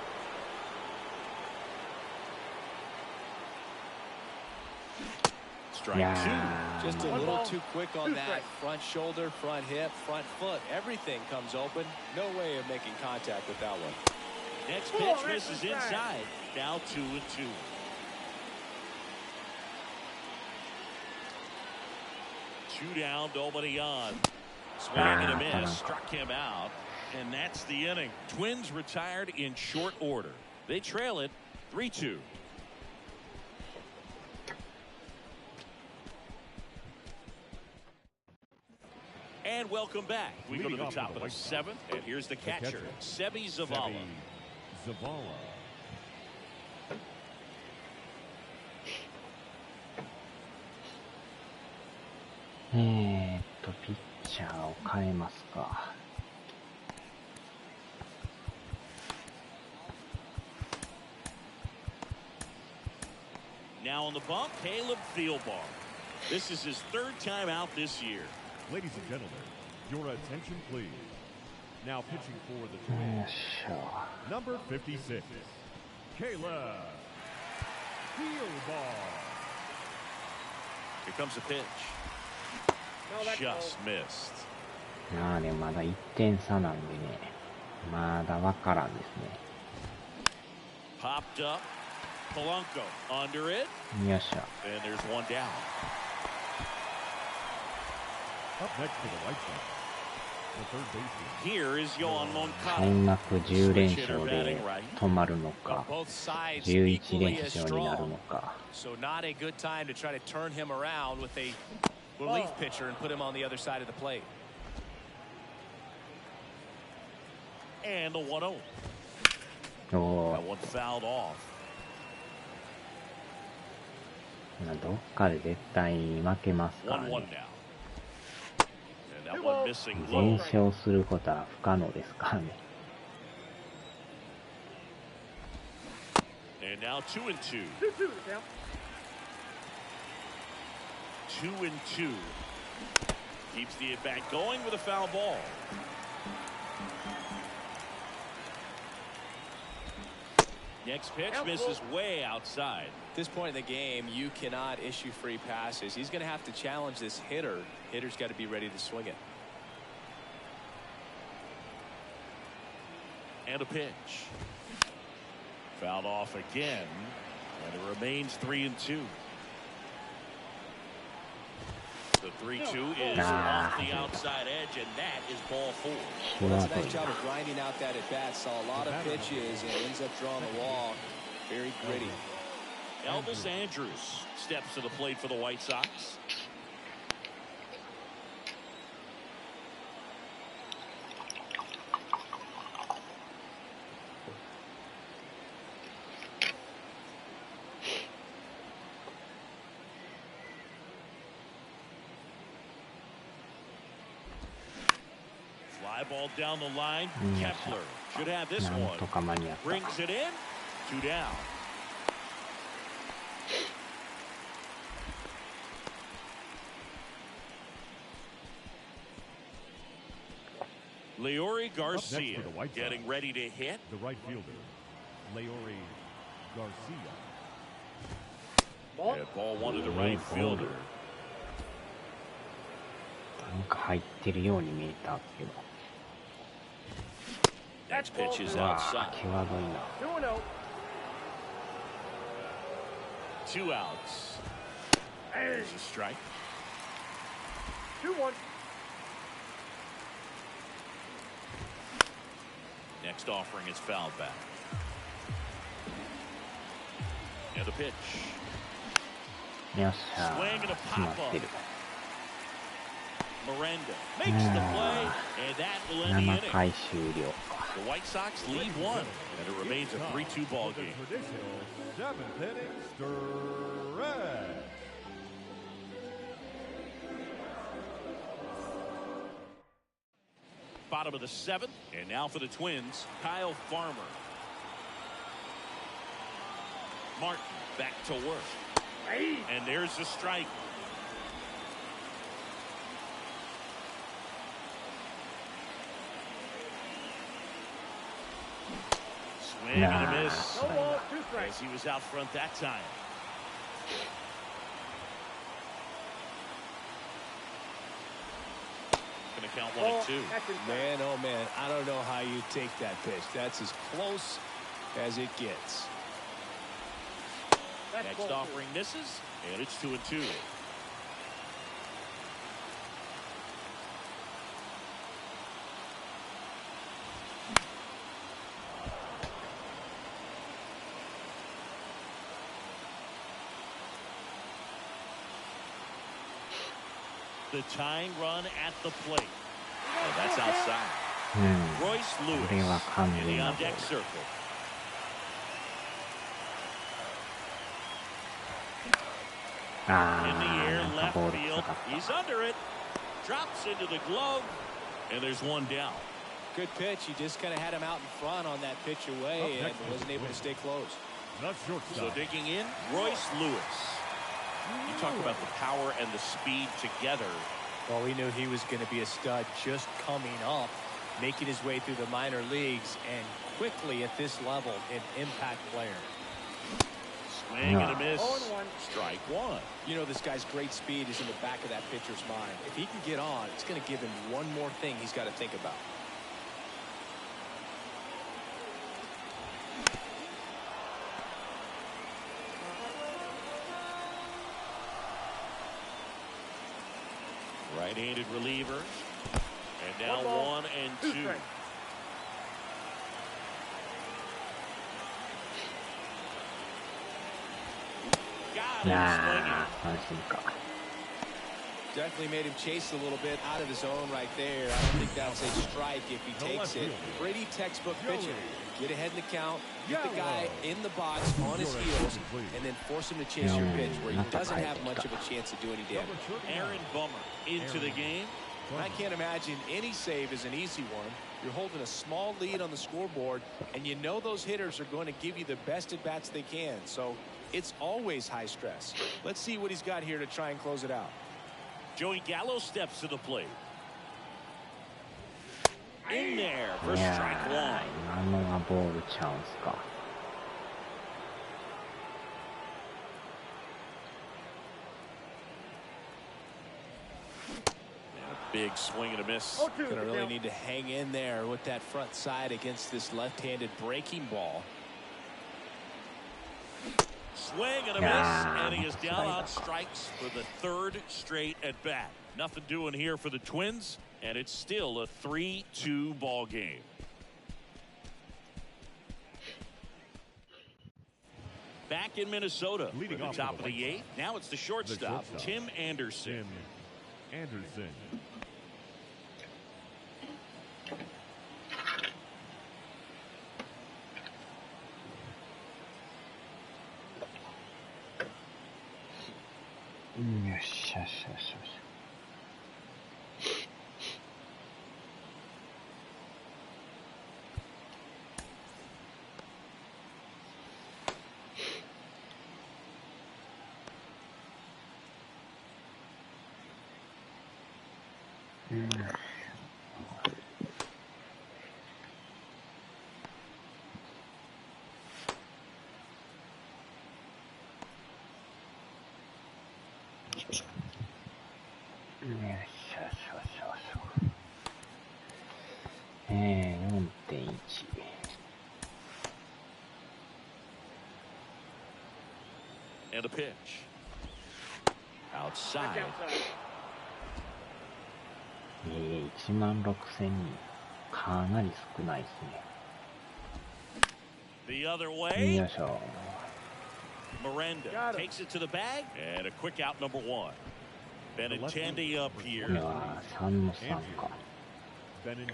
Strike 2. Just a little too quick on that. Front shoulder, front hip, front foot. Everything comes open. No way of making contact with that one. Next pitch misses inside. Now 2-2. Two down, nobody on. Swing and a miss. Struck him out. And that's the inning. Twins retired in short order. They trail it 3-2. And welcome back. We go to the top of the 7th, and here's the catcher, Sebi Zavala. Zavala. ピッチャーを変えますか。Now on the bump, Caleb Thielbar. This is his 3rd time out this year. Ladies and gentlemen, your attention please. Now pitching for the よ Twins, っしゃ。 number 56, Caleb Field Ball. Here comes the pitch. No, that's Just low. missed. まあでもまだ1点差なんでね、まだわからんですね。 Popped up. Polanco under it. よっしゃ。 And there's one down. Up next to the White Sox, the third baseman, Here is Yohan 開 Moncada. 幕10連勝で止まるのか、 Both sides 11連 equally as 勝になる strong. のか。 So not a good time to try to turn him around with a relief pitcher and put him on the other side of the plate. And the 1-0. お That one fouled off. ー、どっかで絶対負けますから 1-1 ね。 now. And that one missing 全 low. 勝することは不可能ですからね。 And now 2-2. 2-2, Sam. 2-2. Keeps the at bat going with a foul ball. Next pitch misses way outside. At this point in the game, you cannot issue free passes. He's going to have to challenge this hitter. Hitter's got to be ready to swing it. And a pitch. Fouled off again. And it remains 3-2. The 3-2 is off the outside edge, and that is ball 4. Well, that's a nice job of grinding out that at bat. Saw a lot of pitches and ends up drawing the wall. Very gritty. Elvis Andrews steps to the plate for the White Sox. Fly ball down the line. Kepler should have this なん one. とか間に合った。 Brings it in. 2 down. Leori Garcia the White Sox. getting ready to hit. the right fielder, Leori Garcia. Ball. And ball 1 to the right fielder. なんか入ってるように見えたけど。 Next pitch is うわ outside. ぁ、際どいな。 2-0. 2 outs. There's a strike. 2-1. Next offering is fouled back. And a pitch. よっしゃ Swing and a ー、決ま pop ってる。 Miranda makes the play, and that will end the 7 inning. 回終了か。 The White Sox lead 1, and it remains a 3-2 ball The game. traditional 7th inning stretch. Bottom of the 7th, and now for the Twins, Kyle Farmer. Martin back to work. And there's the strike. Swing and a miss. No ball, 2 strikes. As he was out front that time. Gonna count 1 Ball. and 2. That's inside. Man, oh man, I don't know how you take that pitch. That's as close as it gets. That's Next ball 2. offering misses, and it's 2 and 2. The tying run at the plate. Oh, that's outside. うん。 Royce これは Lewis 完 in 全 the な on ボー deck ル。 circle. In the あ air ー、なんか left ボール field. 臭かっ He's under it. Drops into the glove. And there's one down. Good pitch. He just kind of had him out in front on that pitch away and wasn't able to stay close. Not So shortstop. digging in, Royce Lewis. You talk about the power and the speed together. Well, we knew he was going to be a stud just coming up making his way through the minor leagues and quickly at this level an impact player. Swing and a miss. 0-1. Strike one. You know, this guy's great speed is in the back of that pitcher's mind. If he can get on, it's going to give him one more thing he's got to think about. Right-handed relievers. And now 1 and 2. Got him swinging. 三振か。 Definitely made him chase a little bit out of his zone right there. I don't think that's a strike if he takes it. Pretty textbook pitching. Get ahead in the count, get the guy in the box on his heels, and then force him to chase your pitch where he doesn't have much of a chance to do any damage. Aaron Bummer into the game. I can't imagine any save is an easy one. You're holding a small lead on the scoreboard, and you know those hitters are going to give you the best at-bats they can. So it's always high stress. Let's see what he's got here to try and close it out. Joey Gallo steps to the plate. In there for い strike や one. ー、今のがボールチャンスか。Big swing and a miss. Gonna really need to hang in there with that front side against this left-handed breaking ball. Swing and a miss, and he is down on strikes for the third straight at bat. Nothing doing here for the Twins, and it's still a 3-2 ball game. Back in Minnesota, Leading for the off top with of the the White eighth. Now it's the shortstop, Tim Anderson. Tim Anderson.よっしゃよっしゃよっしゃよっしゃ。4.1。And a pitch. Outside. 16,000人。かなり少ないですね。 The other よ way. いしょ。Miranda takes it to the bag, and a quick out number one. Benintendi up こ here. れは3の3か。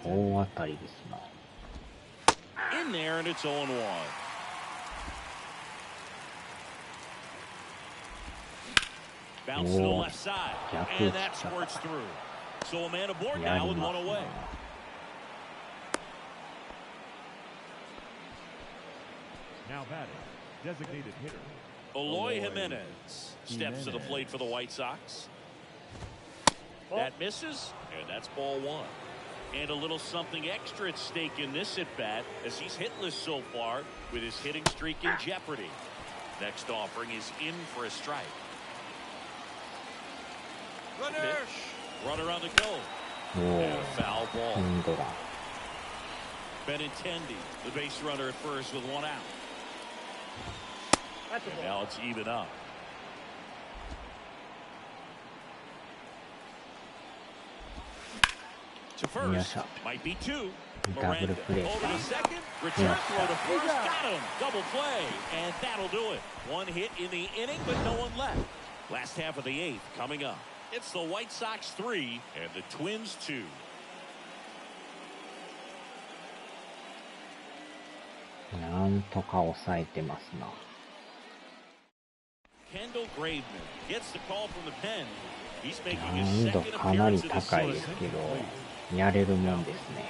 大当たりですな。In there, and it's 0-1. Bounce to the left side, and that squirts through. So a man aboard now with one away. Now batting, designated hitter. Eloy Jimenez steps to the plate for the White Sox. That misses, and that's ball one. And a little something extra at stake in this at-bat as he's hitless so far with his hitting streak in jeopardy. Next offering is in for a strike. Runner on the go. お And お、 a foul エ ball. ンドラン。 Benintendi, the base runner at first with one out. That's a And ball. now it's even up. To first, might be two. Miranda over to second, return throw to first, got him, double play, and that'll do it. One hit in the inning, but no one left. Last half of the eighth coming up. It's the White Sox 3 and the Twins 2. なんとか抑えてますな。 Kendall Graveman gets the call from the pen. He's making 難 his 易度 second かなり appearance of the 高いで season. すけど、やれるもんですね。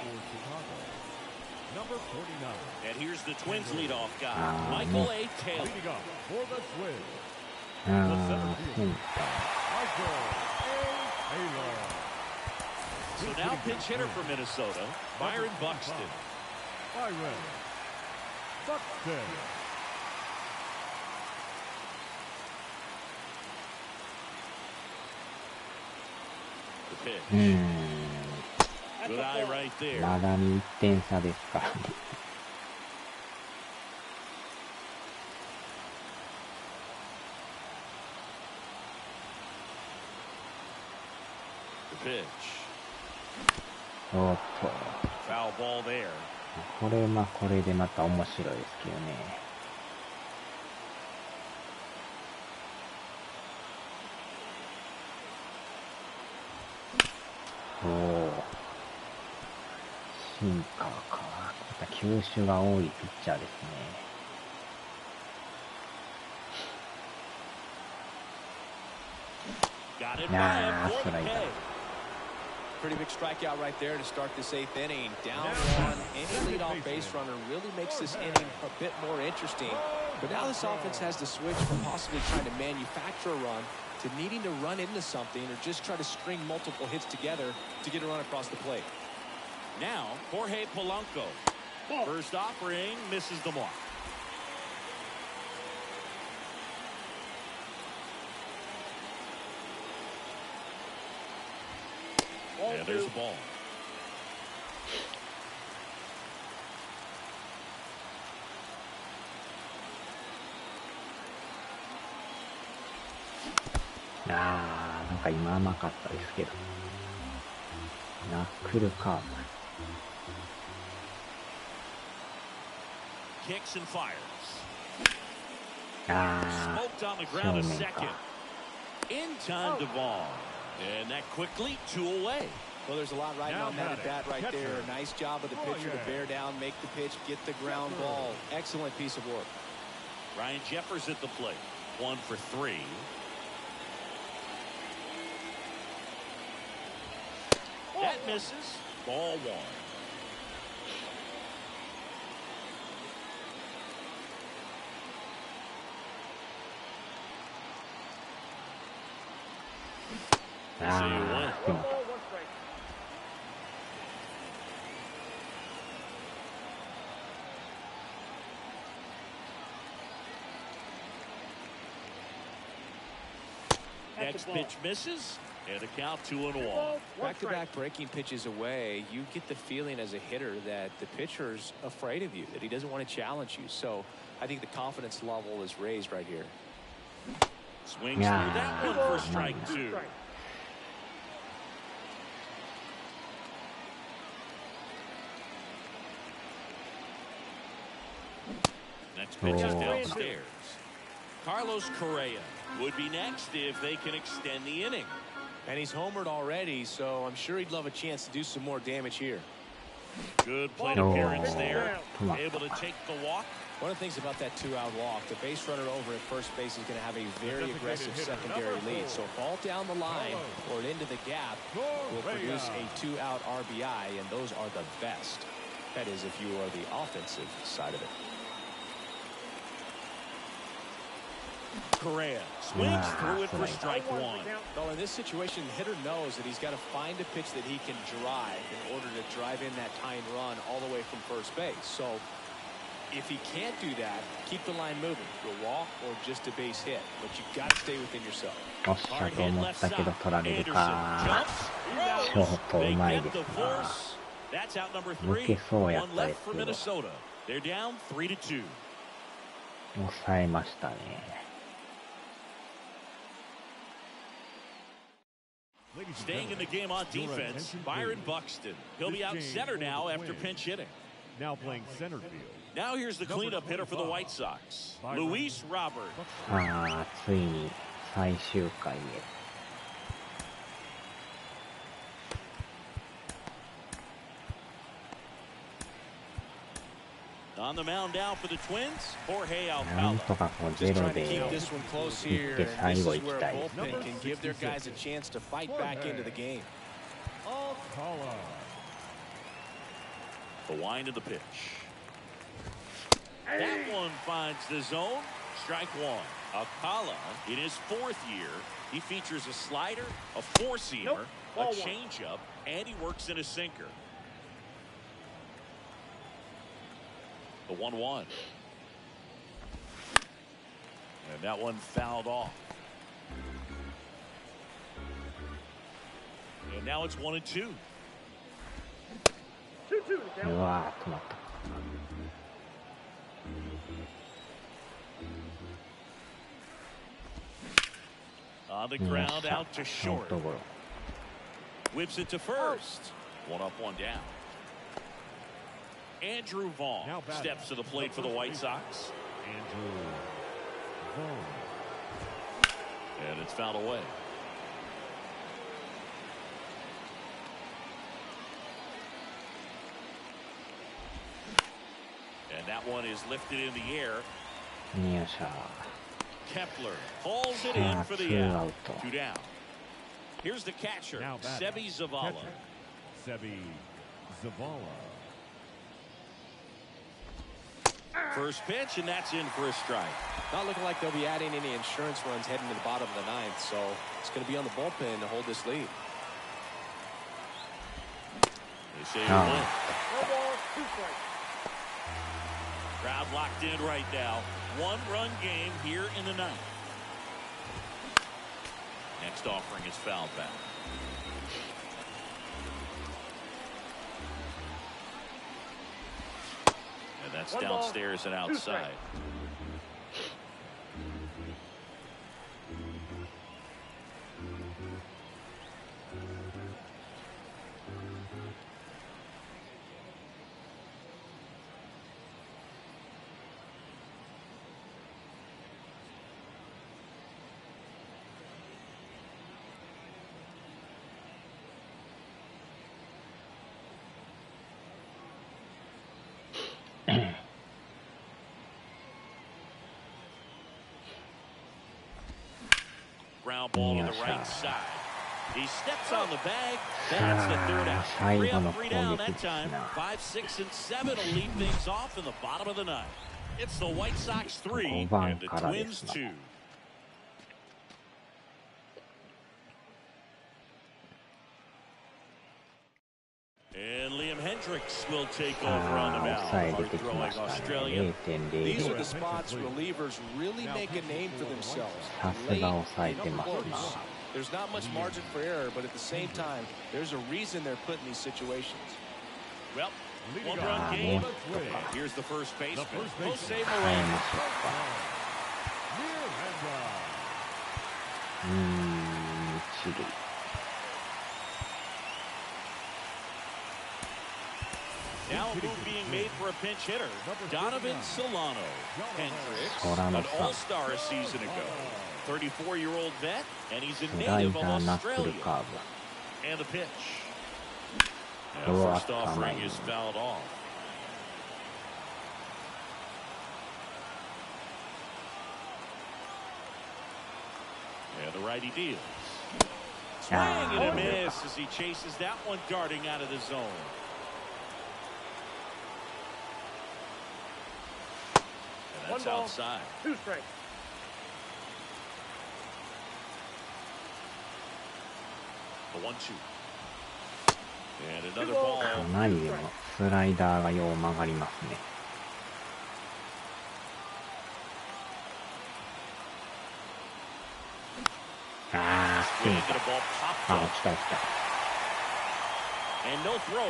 Number 49. And here's the Twins leadoff guy, Ah, Michael no. A. Taylor. Leading off for the Twins, ああ、センター。 Michael A. Taylor. So now pinch hitter for Minnesota, Byron Buxton. Byron Buxton. The pitch. Good eye right there. まだに1点差ですからね。The pitch. おっと。 Foul ball there. これこれでまた面白いですけどね。おお。シンカーか。また球種が多いピッチャーですね。Got it い by や him. ー、スライダー。 Pretty big strikeout right there to start this 8th inning. Down one, any leadoff base runner really makes this inning a bit more interesting. But now this offense has to switch from possibly trying to manufacture a run to needing to run into something or just try to string multiple hits together to get a run across the plate. Now, Jorge Polanco. First offering, misses the mark. And there's the ball.なんか今甘かったですけど。ナックルカーブ。Kicks and fires. あ Smoked on the ー、 ground 正 a 面 second. か。 In time to ball. And that quickly, 2 away. Well, there's a lot riding on that at bat right there. Nice job of the pitcher to bear down, make the pitch, get the ground ball. Excellent piece of work. Ryan Jeffers at the plate. 1 for 3. That misses. Ball 1. So you win. すいません。 One strike. Next pitch misses. And a count 2-1. Back-to-back breaking pitches away, you get the feeling as a hitter that the pitcher's afraid of you, that he doesn't want to challenge you. So I think the confidence level is raised right here. Swings through that one for strike 2. Next pitch is downstairs. Carlos Correa would be next if they can extend the inning. And he's homered already, so I'm sure he'd love a chance to do some more damage here. Good plate appearance there. Able to take the walk. One of the things about that 2-out walk, the base runner over at first base is going to have a very aggressive secondary lead. So ball down the line or into the gap will produce a 2-out RBI, and those are the best. That is, if you are the offensive side of it. Correa swings through it for strike 1. Well, in this situation, the hitter knows that he's got to find a pitch that he can drive in order to drive in that tying run all the way from first base. So if he can't do that, keep the line moving. A walk or just a base hit. But you've got to stay within yourself. おっしゃと思ったけど取られるか。ショートうまいですな。 That's out number 抜け 3. そうやっ One たで left す for けど。 Minnesota. They're down 3-2. 抑えましたね。 Staying in the game on defense, Byron Buxton. He'll be out center now after pinch hitting. Now playing center field. Now here's the cleanup hitter for the White Sox, Luis Robert. ついに最終回へ。 On the mound now for the Twins, Jorge なんと Alcala. かこうゼロ Trying to で keep this one close 行 here. って And 最 this 後 is 行き where た a いですね。 bullpen can give their guys a chance to fight back into the game. Alcala. The wind of the pitch. That one finds the zone. Strike one. Alcala, in his 4th year, he features a slider, a four-seamer, Nope. a Ball one. changeup, and he works in a sinker. The 1-1. And that one fouled off. And now it's 1-2. 2-2. うわー、止まった。On the ground, out to アウ short. トゴロ。 Whips it to first. 1 up, 1 down. Andrew Vaughn Now batting. steps to the plate for the White Sox. Andrew Vaughn. And it's fouled away. And that one is lifted in the air. よっしゃ Kepler pulls it ー。 in さあ、 for ツ the ーア out. ウト。 2 down. Here's the catcher, Now batting. Sebi Zavala. Catcher, Sebi Zavala. First pitch, and that's in for a strike. Not looking like they'll be adding any insurance runs heading to the bottom of the 9th, so it's going to be on the bullpen to hold this lead. They say Ah. win. No ball, 2 strikes. Crowd locked in right now. 1-run game here in the 9th. Next offering is fouled back. And that's 1 ball, downstairs and 2 outside. strikes. Ground ball to the right side. He steps on the bag. That's the 3rd out. 最 3 後 up, の 3 攻 down 撃 that ですな。 time. 5, 6, and 7 will lead things off in the bottom of the 9th. It's the White Sox 3 5 and the 番からです Twins な。 2. And Liam Hendricks will take over on the ああ、 mound. 抑え出 Hard てきま throwing したね。 Australian. These are 0.00。 the spots relievers really make a name for themselves. さすが抑えてますな。 There's not much margin for error, but at the same time, there's a reason they're put in these situations. Well, Leading one-run off game. the twin. Here's the first baseman. The first baseman. Jose 変え Moreno. ましょうか。一塁。 Now a move being made for a pinch hitter. Donovan Solano. Hendricks, Solano an さん。 all-star a season ago. 34-year-old vet, and he's a スライ native ダ of ー、ナックル Australia. カー And the pitch. ブ。 And うわ、 first 甘 offering い。 is fouled off. And the righty deals. Swing and a miss as he chases that one darting out of the zone. And that's 1 ball, outside. 2 strikes. The 1-2. And another ball. かなりでもスライダーがよう曲がりますね。ああ、スピン Swing か。 and a ball popped あ、 up. 来た来た。 And no throw.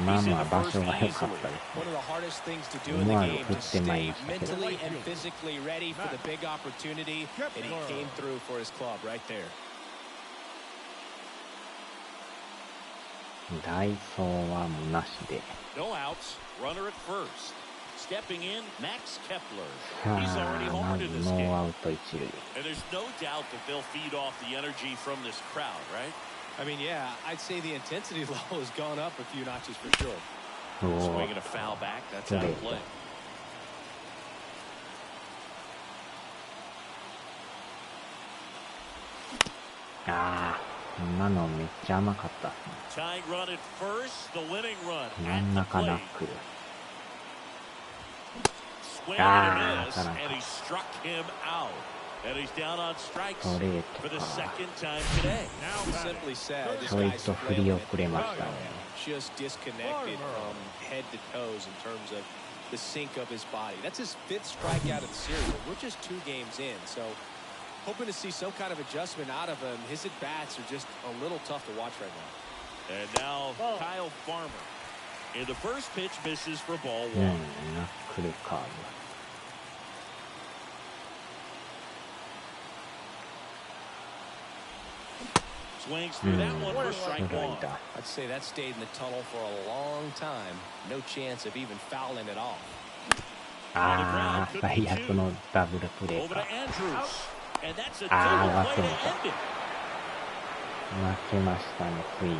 今 He's の in は the 場 first 所が良かっ easily. たですね。 One of the hardest things to do in the 思わず game 振 to ってまい stay りましたけど。 mentally and physically ready for the big opportunity, and he came through for his club right there. 代走はもうなしで。 No outs. Runner at first. Stepping in, Max Kepler. さ He's already あ、ま homered ず in this ノー game. アウト一塁。 And there's no doubt that they'll feed off the energy from this crowd, right? I mean, yeah, I'd say the intensity level has gone up a few notches for sure. おお、 Swinging a foul back. That's out of play. ああ、今のめっちゃ甘かったっ Tying run at first, the winning run すね。真 at ん the 中ナッ plate. クル。swing and a miss, and he struck him out. And he's down on strikes for the second time today. Now simply said, this ちょい guy's と振り遅れましたね。 just disconnected from head to toes in terms of the sync of his body. That's his 5th strikeout of the series. We're just 2 games in, so hoping to see some kind of adjustment out of him. His at-bats are just a little tough to watch right now. And now Kyle Farmer. In the first pitch, misses for ball 1. ナックルカーブ。Swings through that one for strike スライ 1. ダー。 I'd say that stayed in the tunnel for a long time. No chance of even fouling it off. ああ、最悪のダブルプレー Over to か。 Andrews. And that's a あ double あ、 play 分け to ました。 end it. 負けましたね、ついに。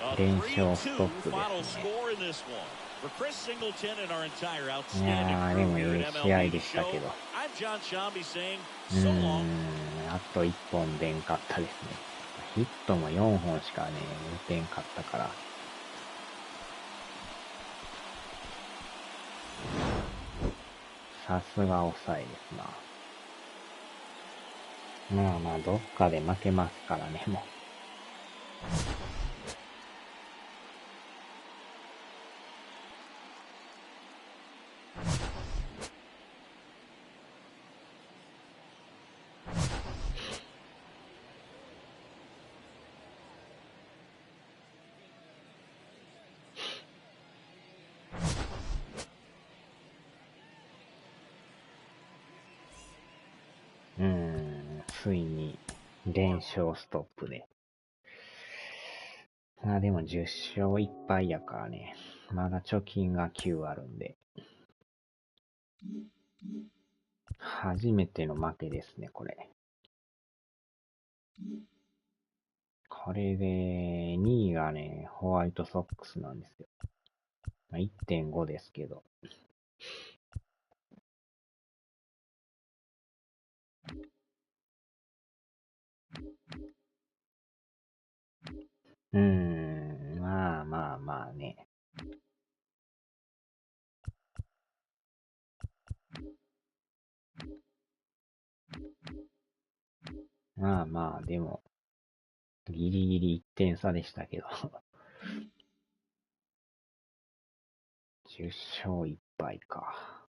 A 連勝ストッ 3-2 プ final ですね。 score in this one. For Chris Singleton and our entire い outstanding やー、で crew も here いい at 試合 MLB でしたけ Show, ど。I'm John Shambi saying so long. あと1本出んかったですね。ヒットも4本しかね、打てんかったから。さすが抑えですな。まあまあ、どっかで負けますからね、もう。ついに連勝ストップで。まあでも10勝1敗やからね。まだ貯金が9あるんで。初めての負けですね、これ。これで2位がね、ホワイトソックスなんですよ。まあ、1.5 ですけど。まあまあまあね。まあまあ、でも、ギリギリ1点差でしたけど。10勝1敗か。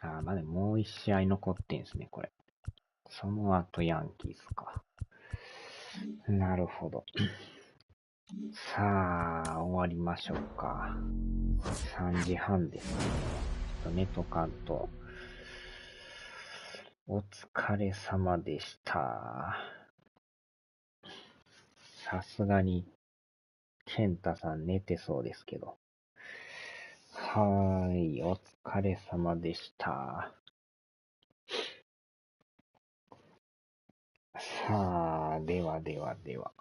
まあでももう1試合残ってんすね、これ。その後ヤンキースか。なるほど。さあ、終わりましょうか。3時半ですね。寝とかんと。お疲れ様でした。さすがに、ケンタさん寝てそうですけど。はーい、お疲れ様でした。さあ、ではではでは。